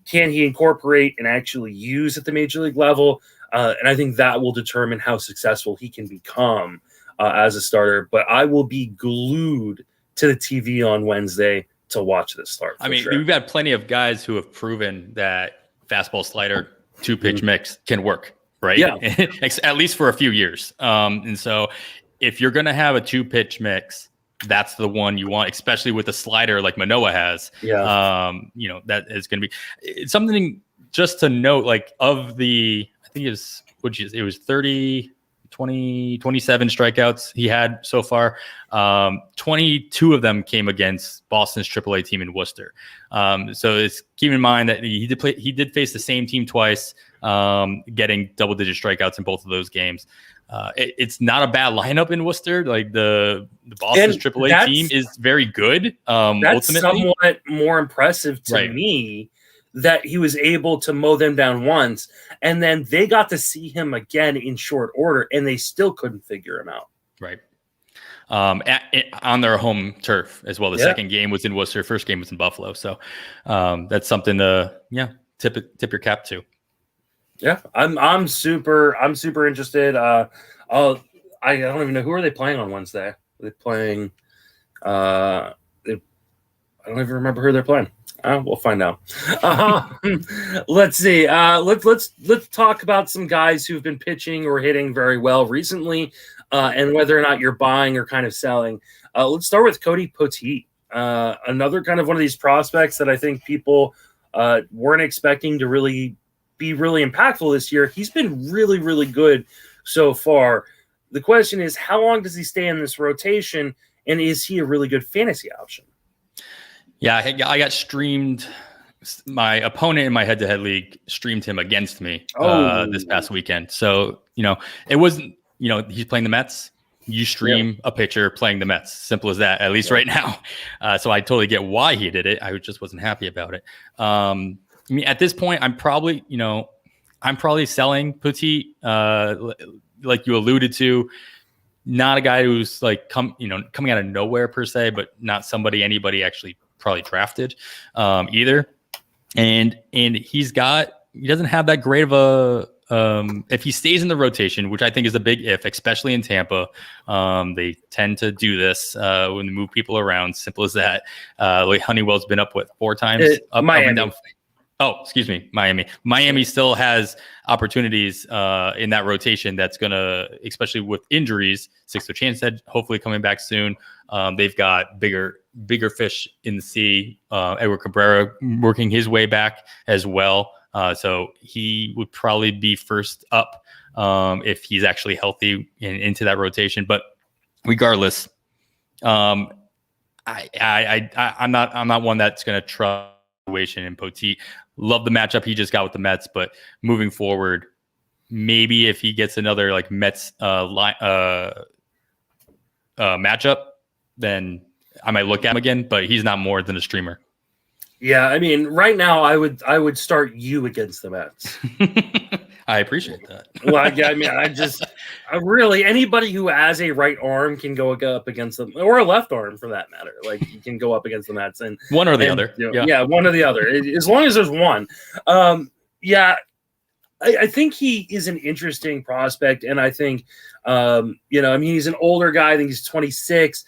can he incorporate and actually use at the major league level? And I think that will determine how successful he can become as a starter. But I will be glued to the TV on Wednesday to watch this start. I mean, we've had plenty of guys who have proven that fastball slider 2-pitch mix can work, right? Yeah. At least for a few years. And so if you're going to have a 2-pitch mix, that's the one you want, especially with a slider like Manoah has. Yeah. That is going to be it's something just to note, like of the, I think it was 30, 20, 27 strikeouts he had so far. 22 of them came against Boston's AAA team in Worcester. So keep in mind that he did face the same team twice, getting double-digit strikeouts in both of those games. It's not a bad lineup in Worcester. Like the Boston's AAA team is very good. That's ultimately. Somewhat more impressive to me that he was able to mow them down once, and then they got to see him again in short order, and they still couldn't figure him out. Right. On their home turf as well. The second game was in Worcester. First game was in Buffalo. So that's something to tip your cap to. Yeah, I'm super interested. I don't even know, who are they playing on Wednesday. Are they playing? I don't even remember who they're playing. We'll find out. Let's see. Let's talk about some guys who've been pitching or hitting very well recently, and whether or not you're buying or kind of selling. Let's start with Cody Poteet, another kind of one of these prospects that I think people weren't expecting to really be really impactful this year. He's been really, really good so far. The question is, how long does he stay in this rotation, and is he a really good fantasy option? Yeah, I got streamed. My opponent in my head-to-head league streamed him against me this past weekend. So, it wasn't, he's playing the Mets. you stream a pitcher playing the Mets. Simple as that, at least right now. So I totally get why he did it. I just wasn't happy about it. I mean, at this point, I'm probably selling Petit, like you alluded to. Not a guy who's like coming out of nowhere per se, but not somebody anybody actually probably drafted either. And he doesn't have that great of a if he stays in the rotation, which I think is a big if, especially in Tampa. They tend to do this when they move people around. Simple as that. Like Honeywell's been up 4 times up and down. Oh, excuse me, Miami. Miami still has opportunities in that rotation that's going to, especially with injuries, Sixto Chance hopefully coming back soon. They've got bigger fish in the sea. Edward Cabrera working his way back as well. So he would probably be first up if he's actually healthy into that rotation. But regardless, I'm not one that's going to trust in Poteet. Love the matchup he just got with the Mets, but moving forward, maybe if he gets another like Mets matchup, then I might look at him again. But he's not more than a streamer. Yeah, I mean, right now I would start you against the Mets. I appreciate that. Well, I mean, I really anybody who has a right arm can go up against them, or a left arm for that matter. Like you can go up against the Mets and one or the other. Yeah, one or the other. As long as there's one. I think he is an interesting prospect, and I think I mean, he's an older guy. I think he's 26.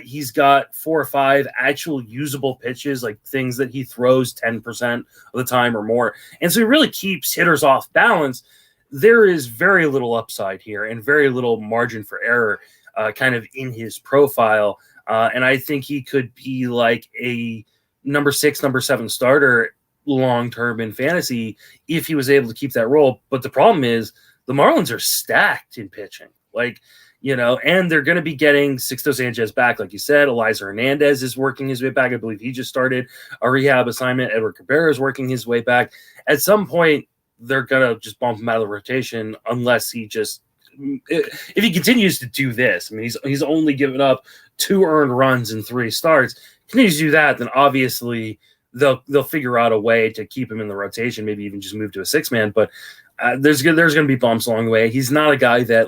He's got 4 or 5 actual usable pitches, like things that he throws 10% of the time or more. And so he really keeps hitters off balance. There is very little upside here and very little margin for error kind of in his profile. And I think he could be like a number 6, number 7 starter long-term in fantasy if he was able to keep that role. But the problem is the Marlins are stacked in pitching. And they're going to be getting Sixto Sanchez back, like you said. Eliza Hernandez is working his way back. I believe he just started a rehab assignment. Edward Cabrera is working his way back. At some point, they're going to just bump him out of the rotation unless if he continues to do this. I mean, he's only given up 2 earned runs in 3 starts. Continues to do that, then obviously they'll figure out a way to keep him in the rotation, maybe even just move to a 6-man. But there's going to be bumps along the way. He's not a guy that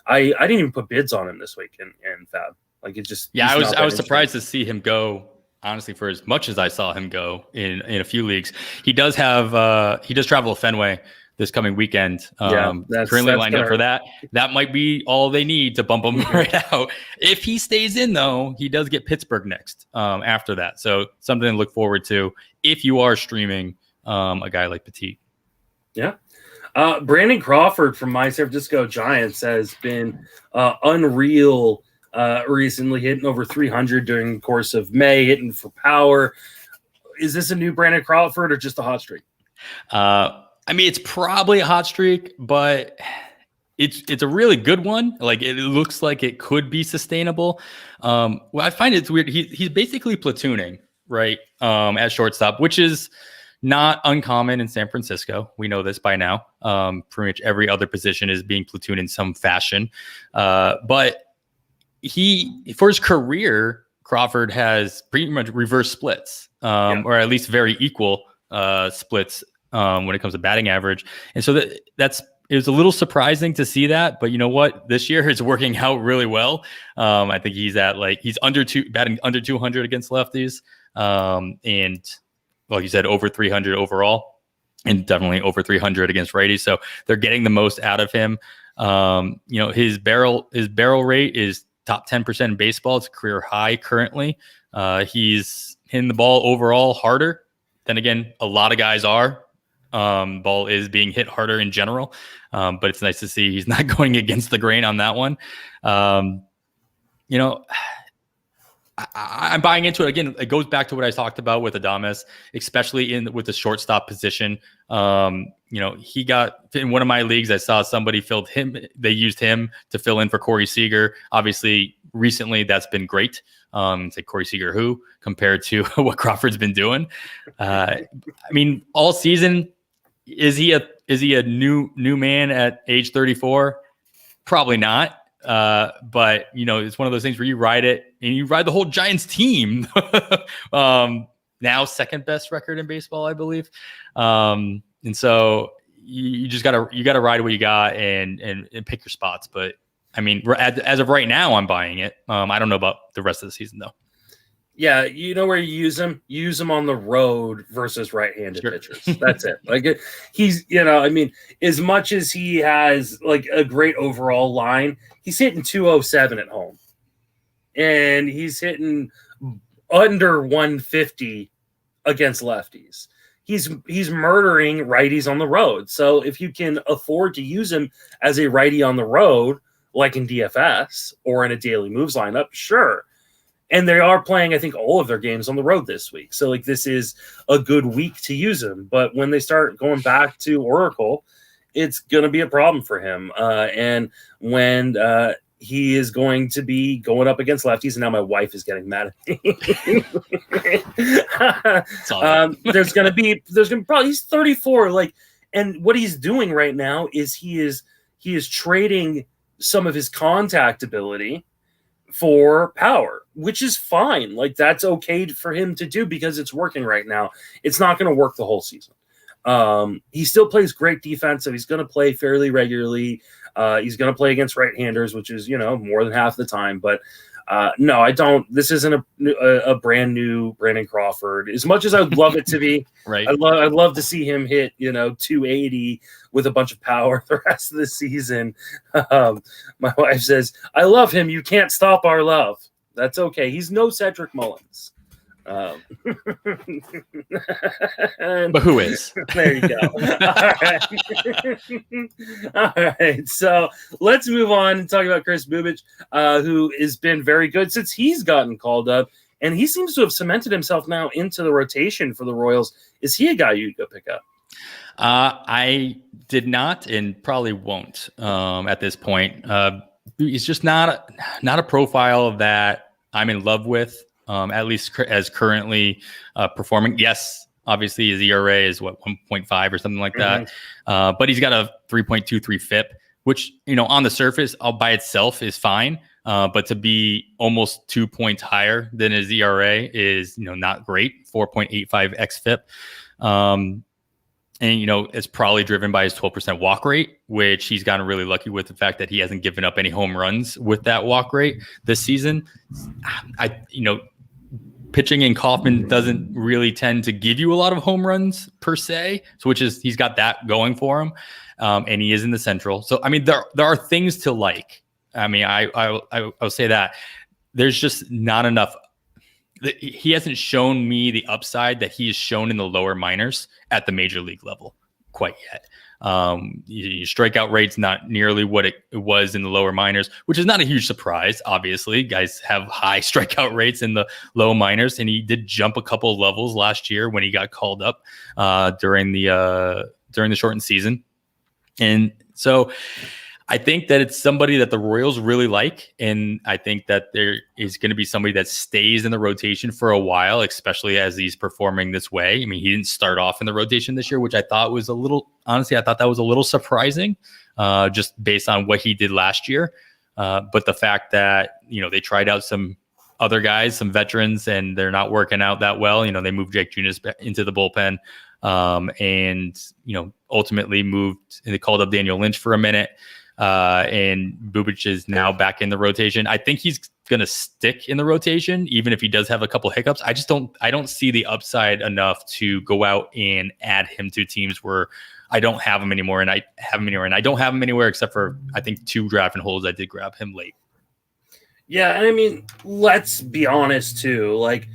I didn't even put bids on him this week in Fab. I was surprised to see him go. Honestly, for as much as I saw him go in a few leagues, he does travel to Fenway this coming weekend. Currently lined up for that. That might be all they need to bump him right out. If he stays in, though, he does get Pittsburgh next after that. So something to look forward to if you are streaming a guy like Petit. Yeah. Brandon Crawford from my San Francisco Giants has been unreal recently, hitting over 300 during the course of May, hitting for power. Is this a new Brandon Crawford or just a hot streak? I mean, it's probably a hot streak, but it's a really good one. Like it looks like it could be sustainable. I find it's weird. He's basically platooning, right? At shortstop, which is not uncommon in San Francisco. We know this by now. Pretty much every other position is being platooned in some fashion. But for his career, Crawford has pretty much reverse splits, or at least very equal splits when it comes to batting average. And so it was a little surprising to see that. But you know what? This year it's working out really well. I think he's batting under 200 against lefties, and like you said, over 300 overall, and definitely over 300 against righties. So they're getting the most out of him. His barrel rate is top 10% in baseball. It's a career high currently. He's hitting the ball overall harder. Then again, a lot of guys are. Ball is being hit harder in general, but it's nice to see he's not going against the grain on that one. I'm buying into it. Again, it goes back to what I talked about with Adames, especially with the shortstop position. He got in one of my leagues. I saw somebody filled him. They used him to fill in for Corey Seager. Obviously, recently that's been great. It's like Corey Seager who compared to what Crawford's been doing. I mean, all season, is he a new man at age 34? Probably not. But it's one of those things where you ride it and you ride the whole Giants team. Now second best record in baseball, I believe. And so you just gotta ride what you got and pick your spots. But I mean, as of right now, I'm buying it. I don't know about the rest of the season though. Yeah, you know where you use him? Use him on the road versus right-handed pitchers. That's it. Like he's, I mean, as much as he has like a great overall line, he's hitting 207 at home. And he's hitting under 150 against lefties. He's murdering righties on the road. So if you can afford to use him as a righty on the road, like in DFS or in a daily moves lineup, sure. And they are playing, I think, all of their games on the road this week. So, like, this is a good week to use him. But when they start going back to Oracle, it's going to be a problem for him. And when he is going to be going up against lefties, and now my wife is getting mad at me. There's going to probably, he's 34. Like, and what he's doing right now is he is trading some of his contact ability for power, which is fine. Like, that's okay for him to do because it's working right now. It's not going to work the whole season. He still plays great defense, so he's going to play fairly regularly. He's going to play against right-handers, which is, more than half the time. But no, I don't. This isn't a brand new Brandon Crawford. As much as I'd love it to be, right? I'd love to see him hit, 280 with a bunch of power the rest of the season. My wife says, "I love him. You can't stop our love." That's okay. He's no Cedric Mullins. But who is? There you go. All right. So let's move on and talk about Chris Bubich, who has been very good since he's gotten called up, and he seems to have cemented himself now into the rotation for the Royals. Is he a guy you'd go pick up? I did not, and probably won't at this point. He's just not a profile that I'm in love with. At least as currently performing. Yes, obviously his ERA is 1.5 or something like that. But he's got a 3.23 FIP, which, on the surface all by itself is fine. But to be almost 2 points higher than his ERA is, not great. 4.85 xFIP. And, it's probably driven by his 12% walk rate, which he's gotten really lucky with the fact that he hasn't given up any home runs with that walk rate this season. Pitching in Kauffman doesn't really tend to give you a lot of home runs per se. So he's got that going for him. And he is in the Central. So, I mean, there are things to like. I mean, I'll say that there's just not enough. He hasn't shown me the upside that he has shown in the lower minors at the major league level quite yet. Your strikeout rate's not nearly what it was in the lower minors, which is not a huge surprise. Obviously, guys have high strikeout rates in the low minors, and he did jump a couple of levels last year when he got called up during the shortened season. And so I think that it's somebody that the Royals really like, and I think that there is going to be somebody that stays in the rotation for a while, especially as he's performing this way. I mean, he didn't start off in the rotation this year, which I thought was I thought that was a little surprising, just based on what he did last year. But the fact that, they tried out some other guys, some veterans, and they're not working out that well. They moved Jake Junis into the bullpen, and, ultimately moved, and they called up Daniel Lynch for a minute. And Bubich is now back in the rotation. I think he's going to stick in the rotation, even if he does have a couple hiccups. I don't see the upside enough to go out and add him to teams where I don't have him anymore. And I don't have him anywhere except for, I think, 2 draft and holds. I did grab him late. Yeah. And I mean, let's be honest too. Like,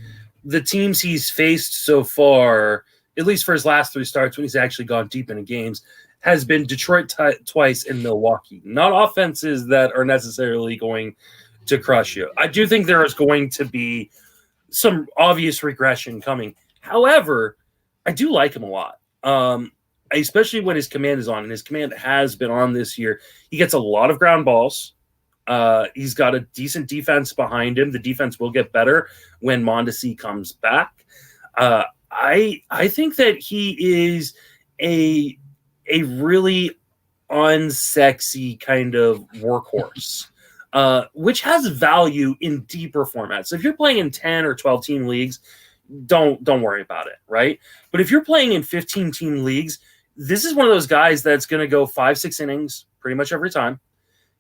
the teams he's faced so far, at least for his last 3 starts when he's actually gone deep into games, has been Detroit twice and Milwaukee. Not offenses that are necessarily going to crush you. I do think there is going to be some obvious regression coming. However, I do like him a lot, especially when his command is on, and his command has been on this year. He gets a lot of ground balls. He's got a decent defense behind him. The defense will get better when Mondesi comes back. I think that he is a really unsexy kind of workhorse. which has value in deeper formats. If you're playing in 10 or 12 team leagues, don't worry about it, right? But if you're playing in 15 team leagues, this is one of those guys that's going to go 5-6 innings pretty much every time.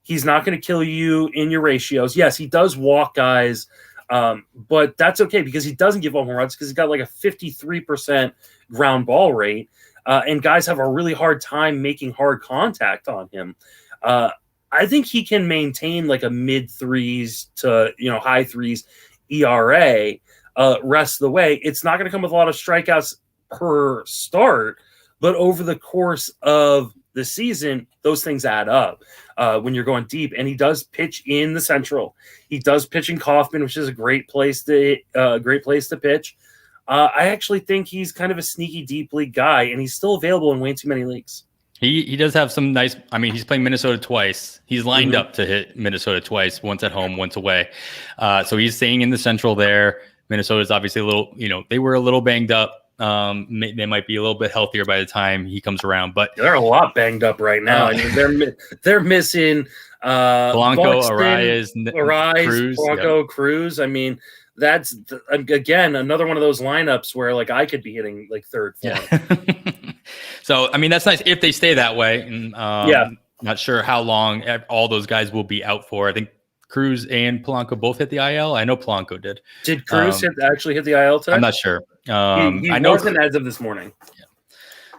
He's not going to kill you in your ratios. Yes, he does walk guys, but that's okay because he doesn't give up home runs because he's got like a 53% ground ball rate, and guys have a really hard time making hard contact on him. I think he can maintain like a mid threes to high threes ERA rest of the way. It's not going to come with a lot of strikeouts per start, but over the course of the season, those things add up when you're going deep. And he does pitch in the Central. He does pitch in Kauffman, which is a great place to pitch. I actually think he's kind of a sneaky deep league guy, and he's still available in way too many leagues. He does have some nice. I mean, he's playing Minnesota twice. He's lined up to hit Minnesota twice, once at home, once away. So he's staying in the Central there. Minnesota's obviously a little, they were a little banged up. They might be a little bit healthier by the time he comes around, but they're a lot banged up right now. I mean, they're missing Blanco, Arraez, Cruz, Blanco, Cruz. I mean, that's again another one of those lineups where like I could be hitting like third, fourth. Yeah. So I mean, that's nice if they stay that way. And not sure how long all those guys will be out for. I think Cruz and Polanco both hit the IL. I know Polanco did. Did Cruz actually hit the IL today? I'm not sure. He I know wasn't as of this morning. Yeah.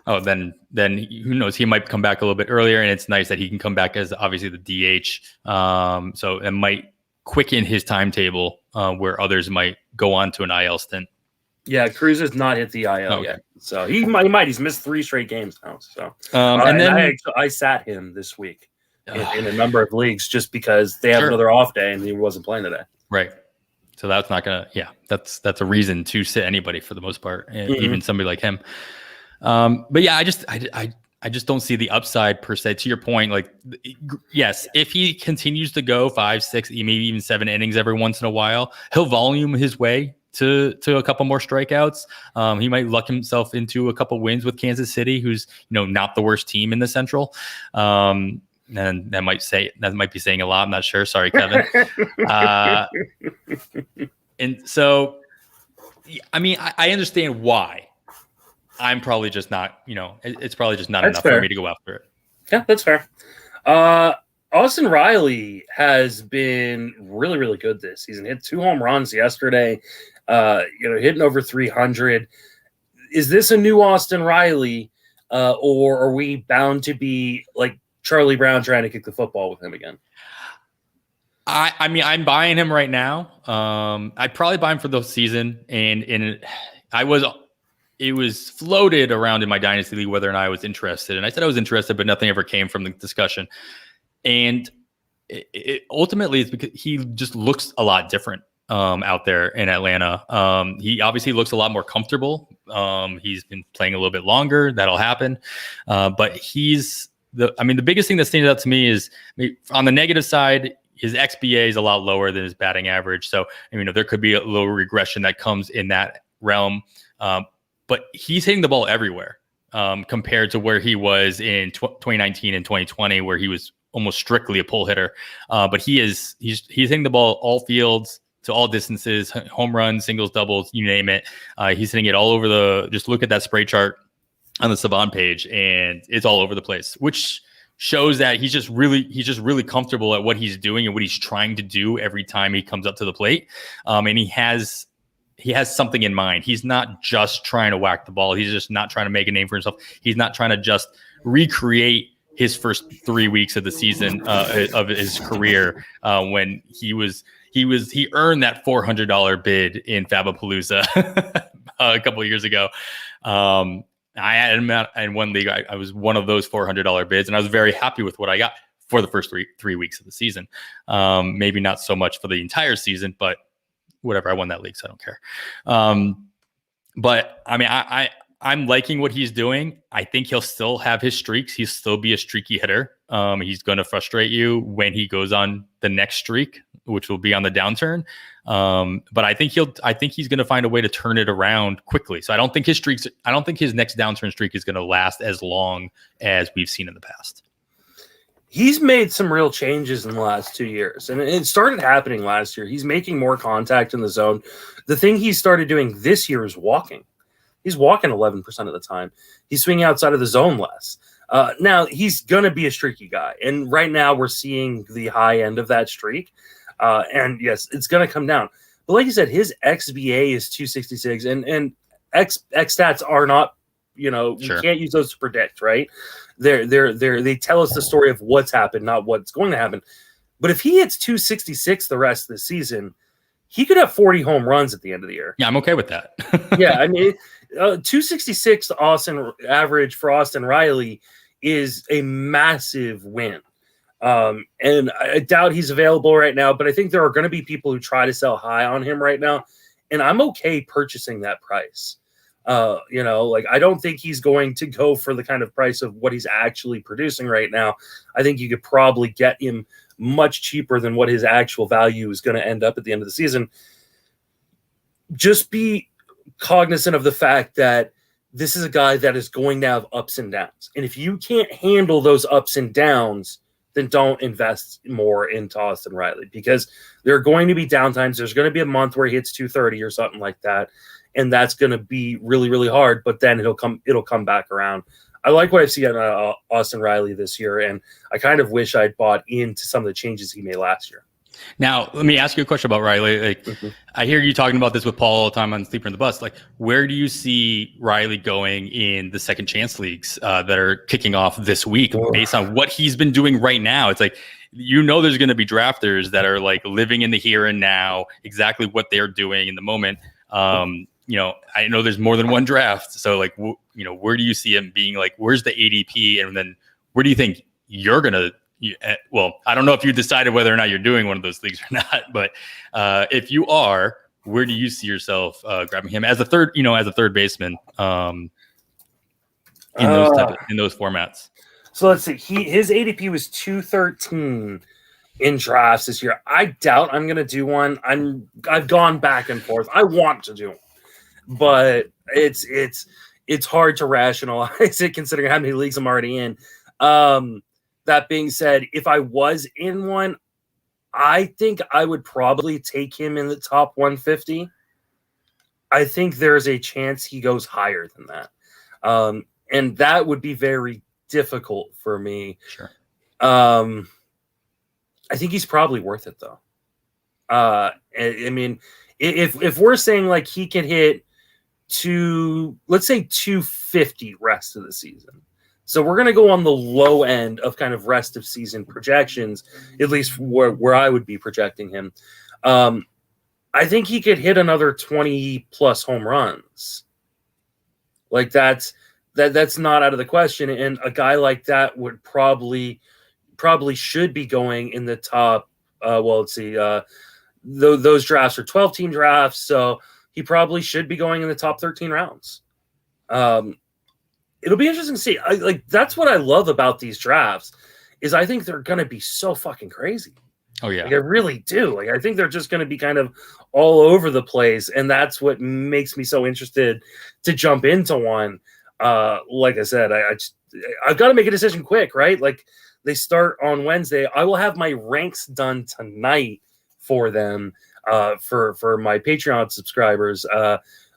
Oh, then who knows? He might come back a little bit earlier, and it's nice that he can come back as obviously the DH. So it might quicken his timetable where others might go on to an IL stint. Yeah, Cruz has not hit the IL yet, so he might. He's missed 3 straight games now. So and then I sat him this week in a number of leagues just because they have another off day and he wasn't playing today. Right. So that's not gonna. Yeah, that's a reason to sit anybody for the most part, even somebody like him. But yeah, I just don't see the upside per se. To your point, like yes, if he continues to go 5, 6, maybe even 7 innings every once in a while, he'll volume his way to a couple more strikeouts. He might luck himself into a couple wins with Kansas City, who's not the worst team in the Central. And that might be saying a lot. I'm not sure. Sorry, Kevin. And so, I mean, I understand why. I'm probably just not, it's probably just not enough for me to go after it. Yeah, that's fair. Austin Riley has been really, really good this season. Hit 2 home runs yesterday, hitting over 300. Is this a new Austin Riley, or are we bound to be like Charlie Brown trying to kick the football with him again? I mean, I'm buying him right now. I'd probably buy him for the season, and it was floated around in my dynasty league whether or not I was interested, and I said I was interested, but nothing ever came from the discussion. And it ultimately is because he just looks a lot different out there in Atlanta. He obviously looks a lot more comfortable. He's been playing a little bit longer. That'll happen, but the biggest thing that stands out to me is on the negative side. His XBA is a lot lower than his batting average. So, there could be a little regression that comes in that realm. But he's hitting the ball everywhere compared to where he was in 2019 and 2020, where he was almost strictly a pull hitter. But he's hitting the ball all fields to all distances, home runs, singles, doubles, you name it. He's hitting it all over just look at that spray chart on the Saban page, and it's all over the place, which shows that he's just really comfortable at what he's doing and what he's trying to do every time he comes up to the plate. And he has something in mind. He's not just trying to whack the ball. He's just not trying to make a name for himself. He's not trying to just recreate his first 3 weeks of the season of his career when he earned that $400 bid in Fabapalooza a couple of years ago. I had him in one league. I was one of those $400 bids, and I was very happy with what I got for the first three weeks of the season. Maybe not so much for the entire season, but whatever. I won that league, so I don't care. But I mean, I'm liking what he's doing. I think he'll still have his streaks. He'll still be a streaky hitter. He's going to frustrate you when he goes on the next streak, which will be on the downturn. But I think he's going to find a way to turn it around quickly. So I don't think his next downturn streak is going to last as long as we've seen in the past. he's made some real changes in the last 2 years, and it started happening last year. He's making more contact in the zone. The thing he started doing this year is walking. He's walking 11% of the time. He's swinging outside of the zone less. Now, he's going to be a streaky guy, and right now we're seeing the high end of that streak. And yes, it's going to come down. But like you said, his XBA is 266, and X stats are not, you can't use those to predict, right? They tell us the story of what's happened, not what's going to happen. But if he hits 266 the rest of the season, he could have 40 home runs at the end of the year. Yeah, I'm okay with that. Yeah, I mean, 266 average for Austin Riley is a massive win. And I doubt he's available right now, but I think there are going to be people who try to sell high on him right now, and I'm okay purchasing that price. I don't think he's going to go for the kind of price of what he's actually producing right now. I think you could probably get him much cheaper than what his actual value is going to end up at the end of the season. Just be cognizant of the fact that this is a guy that is going to have ups and downs. And if you can't handle those ups and downs, then don't invest more into Austin Riley, because there are going to be downtimes. There's going to be a month where he hits 230 or something like that, and that's going to be really, really hard. But then it'll come back around. I like what I've seen on Austin Riley this year, and I kind of wish I'd bought into some of the changes he made last year. Now, let me ask you a question about Riley. I hear you talking about this with Paul all the time on Sleeper in the Bus. Where do you see Riley going in the second chance leagues that are kicking off this week based on what he's been doing right now? It's there's going to be drafters that are living in the here and now, exactly what they're doing in the moment. I know there's more than one draft. So where do you see him being? Where's the ADP? And then where do you think you're going to, I don't know if you decided whether or not you're doing one of those leagues or not, but if you are, where do you see yourself grabbing him as a third baseman in those formats? So let's see. His ADP was 213 in drafts this year. I doubt I'm going to do one. I've gone back and forth. I want to do one, but it's hard to rationalize it considering how many leagues I'm already in. That being said, if I was in one, I think I would probably take him in the top 150. I think there's a chance he goes higher than that. And that would be very difficult for me. Sure. I think he's probably worth it, though. I mean, if we're saying he could hit let's say 250 rest of the season. So we're going to go on the low end of kind of rest of season projections, at least where I would be projecting him. I think he could hit another 20 plus home runs. That's not out of the question. And a guy like that would probably should be going in the top. Let's see. Those drafts are 12-team drafts, so he probably should be going in the top 13 rounds. It'll be interesting to see. That's what I love about these drafts is I think they're going to be so fucking crazy. Oh yeah. I really do. I think they're just going to be kind of all over the place. And that's what makes me so interested to jump into one. Like I said, I've got to make a decision quick, right? They start on Wednesday. I will have my ranks done tonight for them, for my Patreon subscribers.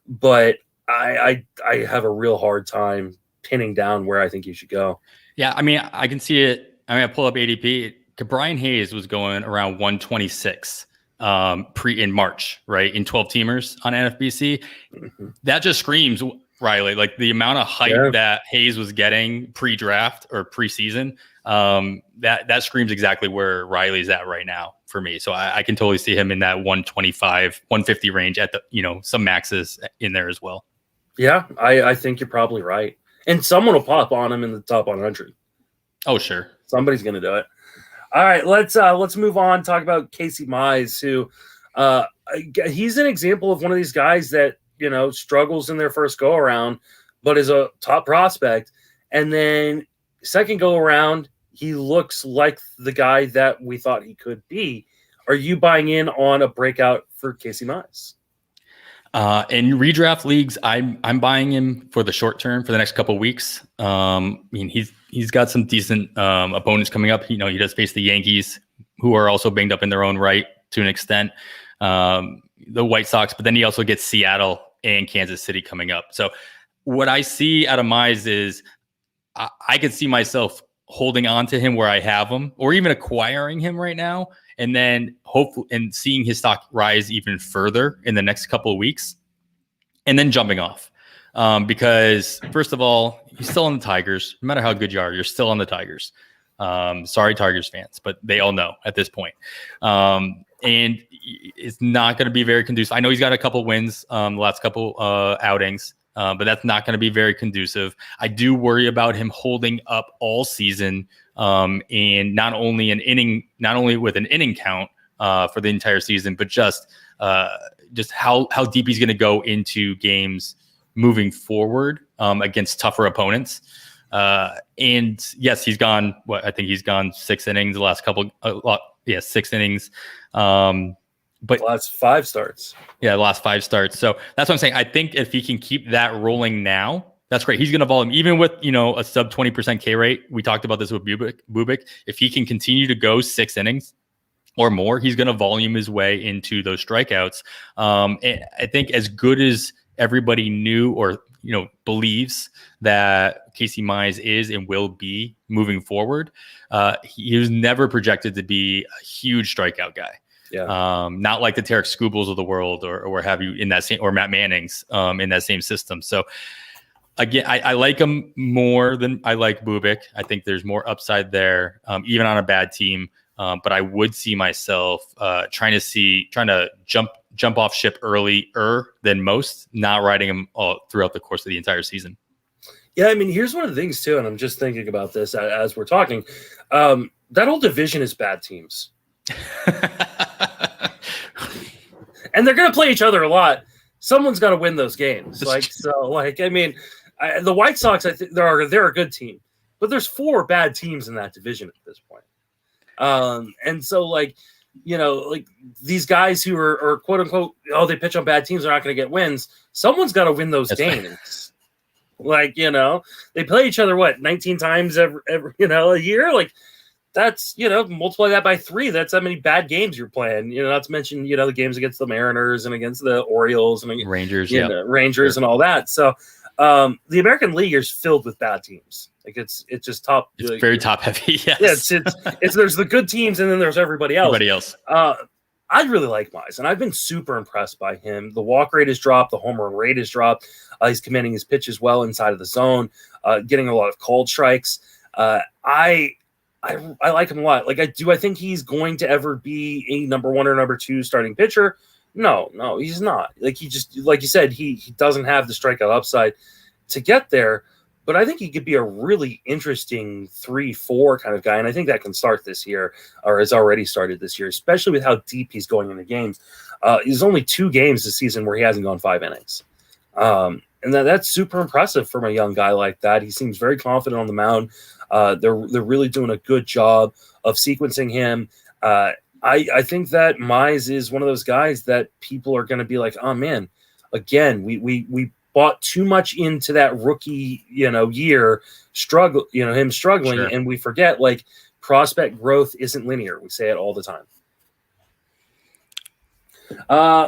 But I have a real hard time pinning down where I think you should go. Yeah, I mean, I can see it. I pull up ADP. Brian Hayes was going around 126 in March, right? In 12 teamers on NFBC. Mm-hmm. That just screams Riley, the amount of hype that Hayes was getting pre-draft or preseason. That screams exactly where Riley's at right now for me. So I can totally see him in that 125, 150 range at the, some maxes in there as well. Yeah, I think you're probably right. And someone will pop on him in the top 100. Oh, sure. Somebody's going to do it. All right, let's move on. Talk about Casey Mize, who he's an example of one of these guys that struggles in their first go around, but is a top prospect. And then second go around, he looks like the guy that we thought he could be. Are you buying in on a breakout for Casey Mize? In redraft leagues, I'm buying him for the short term for the next couple of weeks. I mean, he's got some decent opponents coming up. He does face the Yankees, who are also banged up in their own right to an extent. The White Sox, but then he also gets Seattle and Kansas City coming up. So what I see out of Mize is I could see myself holding on to him where I have him, or even acquiring him right now, and then hopefully and seeing his stock rise even further in the next couple of weeks, and then jumping off. Because first of all, he's still on the Tigers. No matter how good you are, you're still on the Tigers. Sorry, Tigers fans, but they all know at this point. And it's not going to be very conducive. I know he's got a couple wins the last couple outings, but that's not going to be very conducive. I do worry about him holding up all season, and not only with an inning count for the entire season, but just how deep he's going to go into games moving forward against tougher opponents. And yes, he's gone. I think he's gone 6 innings the last couple. 6 innings. But last 5 starts. Yeah, the last 5 starts. So that's what I'm saying. I think if he can keep that rolling now, that's great. He's going to volume even with a sub 20% K rate. We talked about this with Bubic. If he can continue to go 6 innings or more, he's going to volume his way into those strikeouts. And I think as good as everybody knew or believes that Casey Mize is and will be moving forward, he was never projected to be a huge strikeout guy. Yeah. Not like the Tarek Skubals of the world or where have you in that same, or Matt Mannings in that same system. So again, I like him more than I like Bubic. I think there's more upside there, even on a bad team. But I would see myself trying to jump off ship earlier than most, not riding him all throughout the course of the entire season. Yeah, I mean, here's one of the things too, and I'm just thinking about this as we're talking. That whole division is bad teams. And they're going to play each other a lot. Someone's got to win those games. The White Sox, I think they're a good team, but there's 4 bad teams in that division at this point. And so these guys who are quote unquote, they pitch on bad teams, they're not going to get wins. Someone's got to win those games. Right. They play each other 19 times every a year. That's, multiply that by 3. That's how many bad games you're playing. Not to mention, the games against the Mariners and against the Orioles and Rangers, Rangers and all that. So the American League is filled with bad teams. It's just top. It's very top heavy. Yes. Yeah, it's there's the good teams and then there's everybody else. I really like Mize, and I've been super impressed by him. The walk rate has dropped. The home run rate has dropped. He's commanding his pitches well inside of the zone, getting a lot of called strikes. I like him a lot. I think he's going to ever be a number 1 or number 2 starting pitcher. No, he's not. He just, like you said, he doesn't have the strikeout upside to get there. But I think he could be a really interesting 3-4 kind of guy. And I think that can start this year, or has already started this year, especially with how deep he's going into games. There's only 2 games this season where he hasn't gone 5 innings. And that's super impressive from a young guy like that. He seems very confident on the mound. They're really doing a good job of sequencing him. I think that Mize is one of those guys that people are going to be like, oh man, again, we bought too much into that rookie, year struggle, him struggling. Sure. And we forget prospect growth isn't linear. We say it all the time.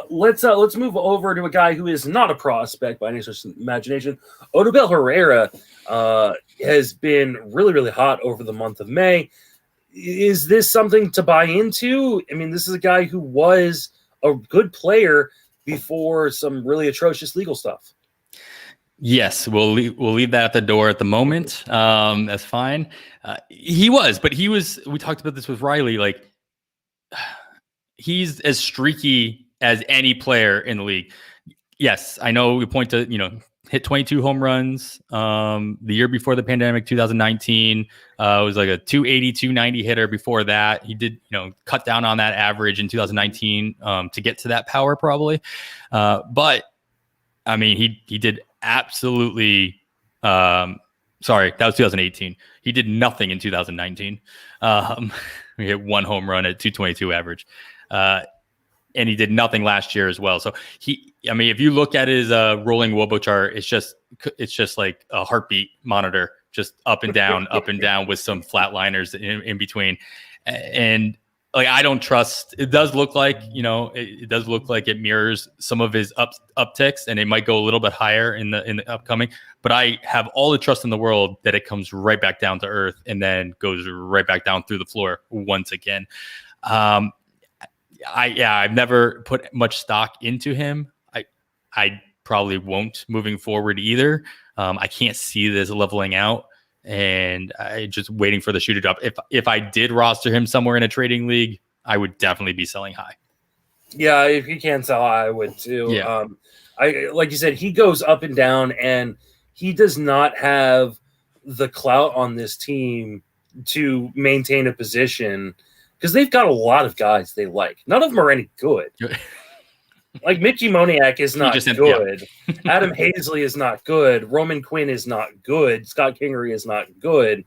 Let's move over to a guy who is not a prospect by any stretch of imagination. Odubel Herrera has been really, really hot over the month of May. Is this something to buy into? I mean, this is a guy who was a good player before some really atrocious legal stuff. Yes, we'll leave that at the door at the moment. That's fine. He was. We talked about this with Riley. He's as streaky as any player in the league. Yes, I know we point to, hit 22 home runs the year before the pandemic, 2019. It was like a 280, 290 hitter before that. He did, cut down on that average in 2019 to get to that power probably. But, I mean, he did absolutely sorry, that was 2018. He did nothing in 2019. He hit 1 home run at 222 average. And he did nothing last year as well. So if you look at his rolling Wobo chart, it's just like a heartbeat monitor just up and down with some flatliners in between. And like, I don't trust, it does look like, it does look like it mirrors some of his upticks, and it might go a little bit higher in the upcoming, but I have all the trust in the world that it comes right back down to earth and then goes right back down through the floor once again. I've never put much stock into him. I probably won't moving forward either. I can't see this leveling out, and I just waiting for the shoe to drop. If I did roster him somewhere in a trading league, I would definitely be selling high. Yeah, if you can sell high, I would too. Yeah. Like you said, he goes up and down, and he does not have the clout on this team to maintain a position, because they've got a lot of guys they like. None of them are any good. Like Mickey Moniak is not good. Yeah. Adam Hazley is not good. Roman Quinn is not good. Scott Kingery is not good.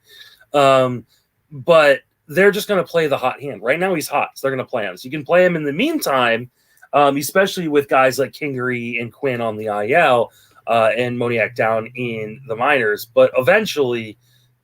But they're just going to play the hot hand. Right now he's hot, so they're going to play him. So you can play him in the meantime, especially with guys like Kingery and Quinn on the IL and Moniak down in the minors. But eventually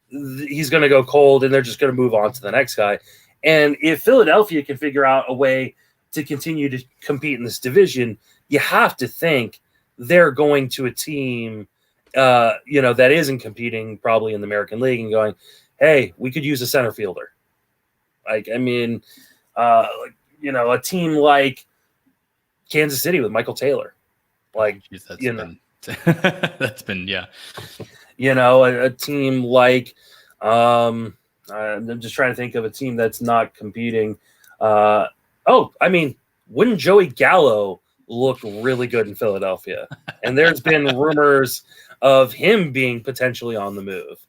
he's going to go cold, and they're just going to move on to the next guy. And if Philadelphia can figure out a way to continue to compete in this division, you have to think they're going to a team, that isn't competing probably in the American League and going, hey, we could use a center fielder. A team like Kansas City with Michael Taylor. That's been, yeah. A team like, I'm just trying to think of a team that's not competing. Wouldn't Joey Gallo look really good in Philadelphia? And there's been rumors of him being potentially on the move.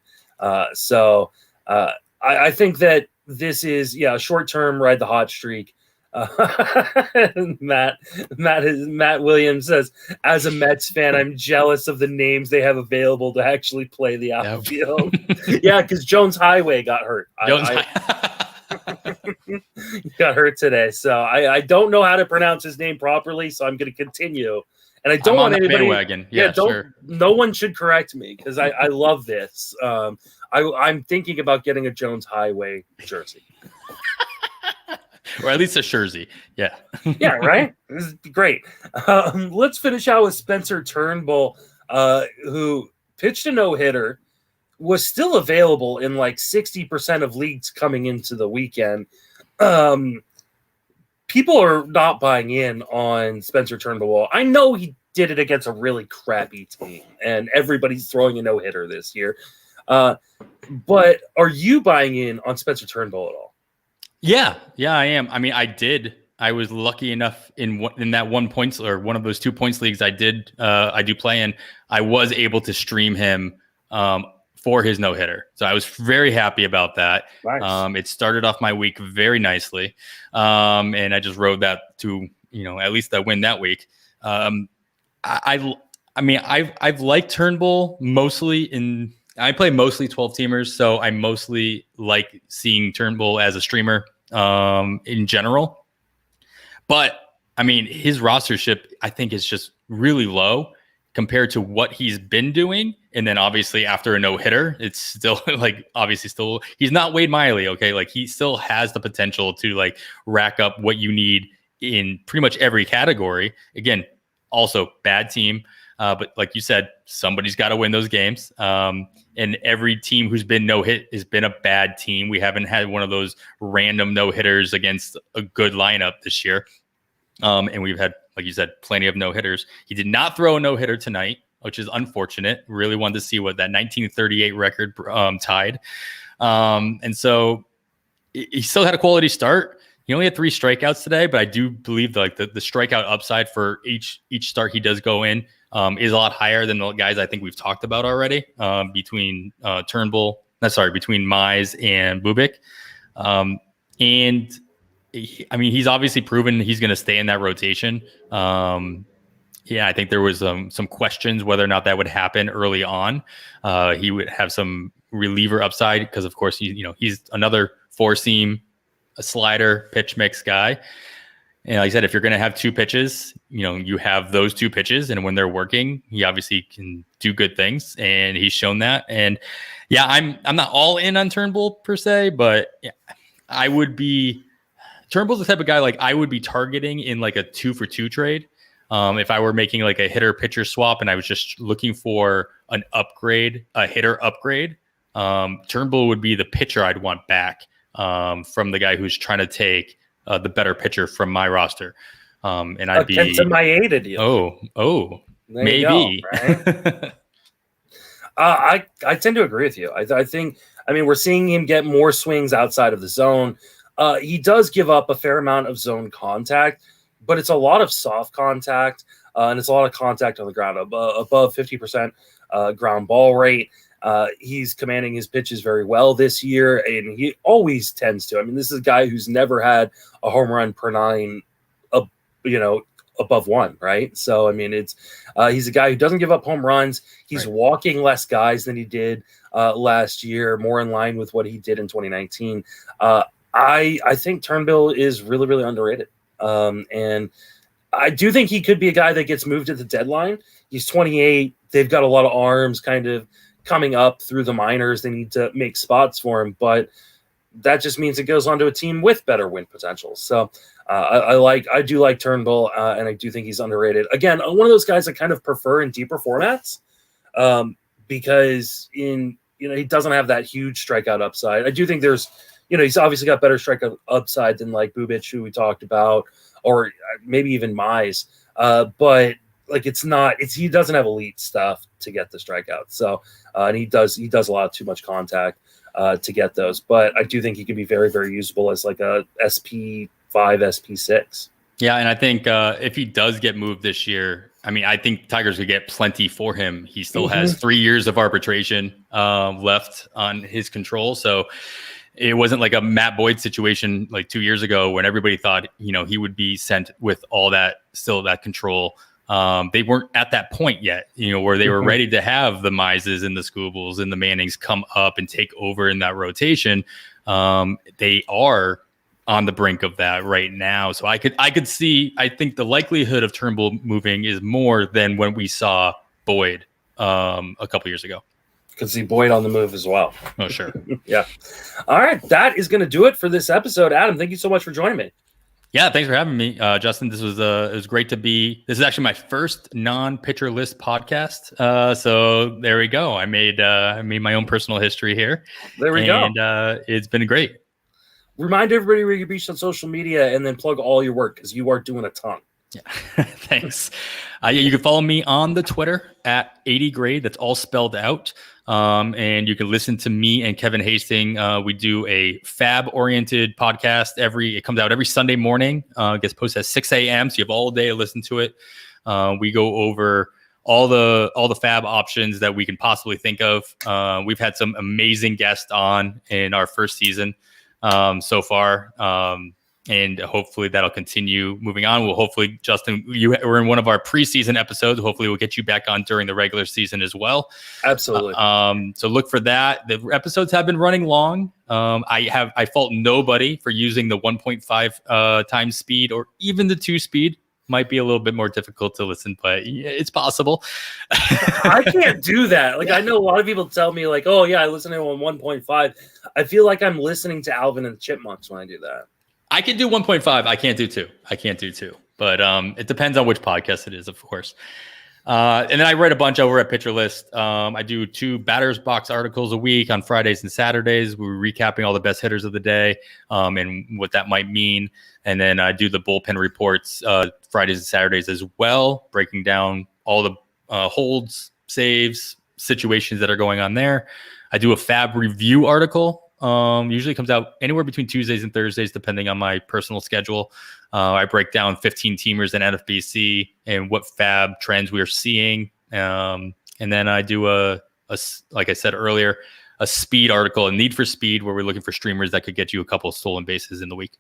I think that this is, a short-term ride the hot streak. Matt Williams says, as a Mets fan, I'm jealous of the names they have available to actually play the outfield. Yeah, because Jones Highway got hurt. Got hurt today, so I don't know how to pronounce his name properly, so I'm going to continue. And I don't want anybody. Bandwagon. Yeah, sure. No one should correct me, because I love this. I'm thinking about getting a Jones Highway jersey, or at least a jersey. Yeah. Yeah, right. This is great. Let's finish out with Spencer Turnbull, who pitched a no-hitter. Was still available in like 60% of leagues coming into the weekend. People are not buying in on Spencer Turnbull. I know he did it against a really crappy team, and everybody's throwing a no-hitter this year. But are you buying in on Spencer Turnbull at all? Yeah, I am. I mean, I did. I was lucky enough in that 1 point, or one of those 2 points leagues I do play in. I was able to stream him for his no-hitter. So I was very happy about that. Nice. It started off my week very nicely. And I just rode that to, at least I win that week. I've liked Turnbull mostly I play mostly 12-teamers, so I mostly like seeing Turnbull as a streamer in general. But, his rostership, I think, is just really low compared to what he's been doing. And then obviously after a no-hitter, it's still he's not Wade Miley. Okay. Like, he still has the potential to rack up what you need in pretty much every category. Again, also bad team. But like you said, somebody's got to win those games. And every team who's been no-hit has been a bad team. We haven't had one of those random no-hitters against a good lineup this year. And we've had, like you said, plenty of no-hitters. He did not throw a no-hitter tonight, which is unfortunate. Really wanted to see what that 1938 record tied. And so he still had a quality start. He only had 3 strikeouts today, but I do believe the strikeout upside for each start he does go in is a lot higher than the guys I think we've talked about already between Mize and Bubik. He's obviously proven he's going to stay in that rotation. I think there was some questions whether or not that would happen early on. He would have some reliever upside because, of course, he's another 4-seam, a slider, pitch mix guy. And like I said, if you're going to have two pitches, you have those two pitches, and when they're working, he obviously can do good things, and he's shown that. And yeah, I'm not all in on Turnbull per se, but I would be. Turnbull's the type of guy like I would be targeting in like a 2-for-2 trade. If I were making like a hitter pitcher swap and I was just looking for an upgrade, a hitter upgrade, Turnbull would be the pitcher I'd want back from the guy who's trying to take the better pitcher from my roster. And I'd be Kenta Maeda deal. Oh, maybe. Go, right? I tend to agree with you. I think, we're seeing him get more swings outside of the zone. He does give up a fair amount of zone contact, but it's a lot of soft contact, and it's a lot of contact on the ground, above 50% ground ball rate. He's commanding his pitches very well this year, and he always tends to. This is a guy who's never had a home run per 9, above 1, right? So, it's he's a guy who doesn't give up home runs. He's walking less guys than he did last year, more in line with what he did in 2019. I think Turnbull is really, really underrated. And I do think he could be a guy that gets moved at the deadline. He's 28. They've got a lot of arms kind of coming up through the minors. They need to make spots for him, but that just means it goes on to a team with better win potential. So I do like Turnbull, and I do think he's underrated. Again, one of those guys I kind of prefer in deeper formats because he doesn't have that huge strikeout upside. I do think there's, he's obviously got better strikeout upside than like Bubic, who we talked about, or maybe even Mize. But like he doesn't have elite stuff to get the strikeout. So and he does a lot of too much contact to get those. But I do think he can be very, very usable as like a SP5, SP6. Yeah, and I think if he does get moved this year, I think Tigers could get plenty for him. He still has 3 years of arbitration left on his control. So it wasn't like a Matt Boyd situation like 2 years ago when everybody thought, he would be sent with all that, still that control. They weren't at that point yet, where they were ready to have the Mizes and the Scoobles and the Mannings come up and take over in that rotation. They are on the brink of that right now. So I could see, I think the likelihood of Turnbull moving is more than when we saw Boyd a couple years ago. Could see Boyd on the move as well. Oh, sure. Yeah. All right. That is going to do it for this episode. Adam, thank you so much for joining me. Yeah, thanks for having me, Justin. This was it was great to be. This is actually my first non-pitcher list podcast. So there we go. I made my own personal history here. There we go. And it's been great. Remind everybody where you reach on social media, and then plug all your work because you are doing a ton. Yeah, thanks. You can follow me on the Twitter at 80 grade. That's all spelled out. And you can listen to me and Kevin Hastings. We do a fab-oriented podcast. It comes out every Sunday morning. Gets posted at 6 a.m. So you have all day to listen to it. We go over all the fab options that we can possibly think of. We've had some amazing guests on in our first season so far. And hopefully that'll continue moving on. Hopefully, Justin, you were in one of our preseason episodes. Hopefully we'll get you back on during the regular season as well. Absolutely. So look for that. The episodes have been running long. I fault nobody for using the 1.5 times speed or even the 2 speed. Might be a little bit more difficult to listen, but it's possible. I can't do that. I know a lot of people tell me oh yeah, I listen to it on 1.5. I feel like I'm listening to Alvin and the Chipmunks when I do that. I can do 1.5. I can't do 2. But it depends on which podcast it is, of course. And then I write a bunch over at Pitcher List. I do 2 batter's box articles a week on Fridays and Saturdays. We're recapping all the best hitters of the day and what that might mean. And then I do the bullpen reports Fridays and Saturdays as well, breaking down all the holds, saves, situations that are going on there. I do a fab review article. Usually comes out anywhere between Tuesdays and Thursdays, depending on my personal schedule. I break down 15 teamers in NFBC and what fab trends we are seeing. And then I do like I said earlier, a speed article, a need for speed, where we're looking for streamers that could get you a couple of stolen bases in the week.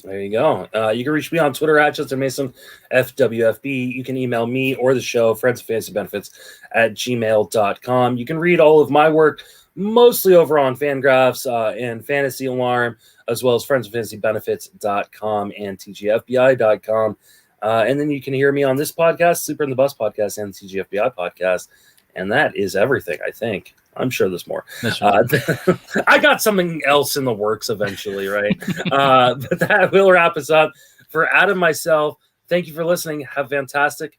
There you go. You can reach me on Twitter at Justin Mason, FWFB. You can email me or the show, friendsoffantasybenefits@gmail.com. You can read all of my work, mostly over on Fangraphs and Fantasy Alarm, as well as friendsoffantasybenefits.com and tgfbi.com. And then you can hear me on this podcast, Sleeper in the Bus podcast, and TGFBI podcast. And that is everything, I think. I'm sure there's more. I got something else in the works eventually, right? But that will wrap us up. For Adam, myself, thank you for listening. Have a fantastic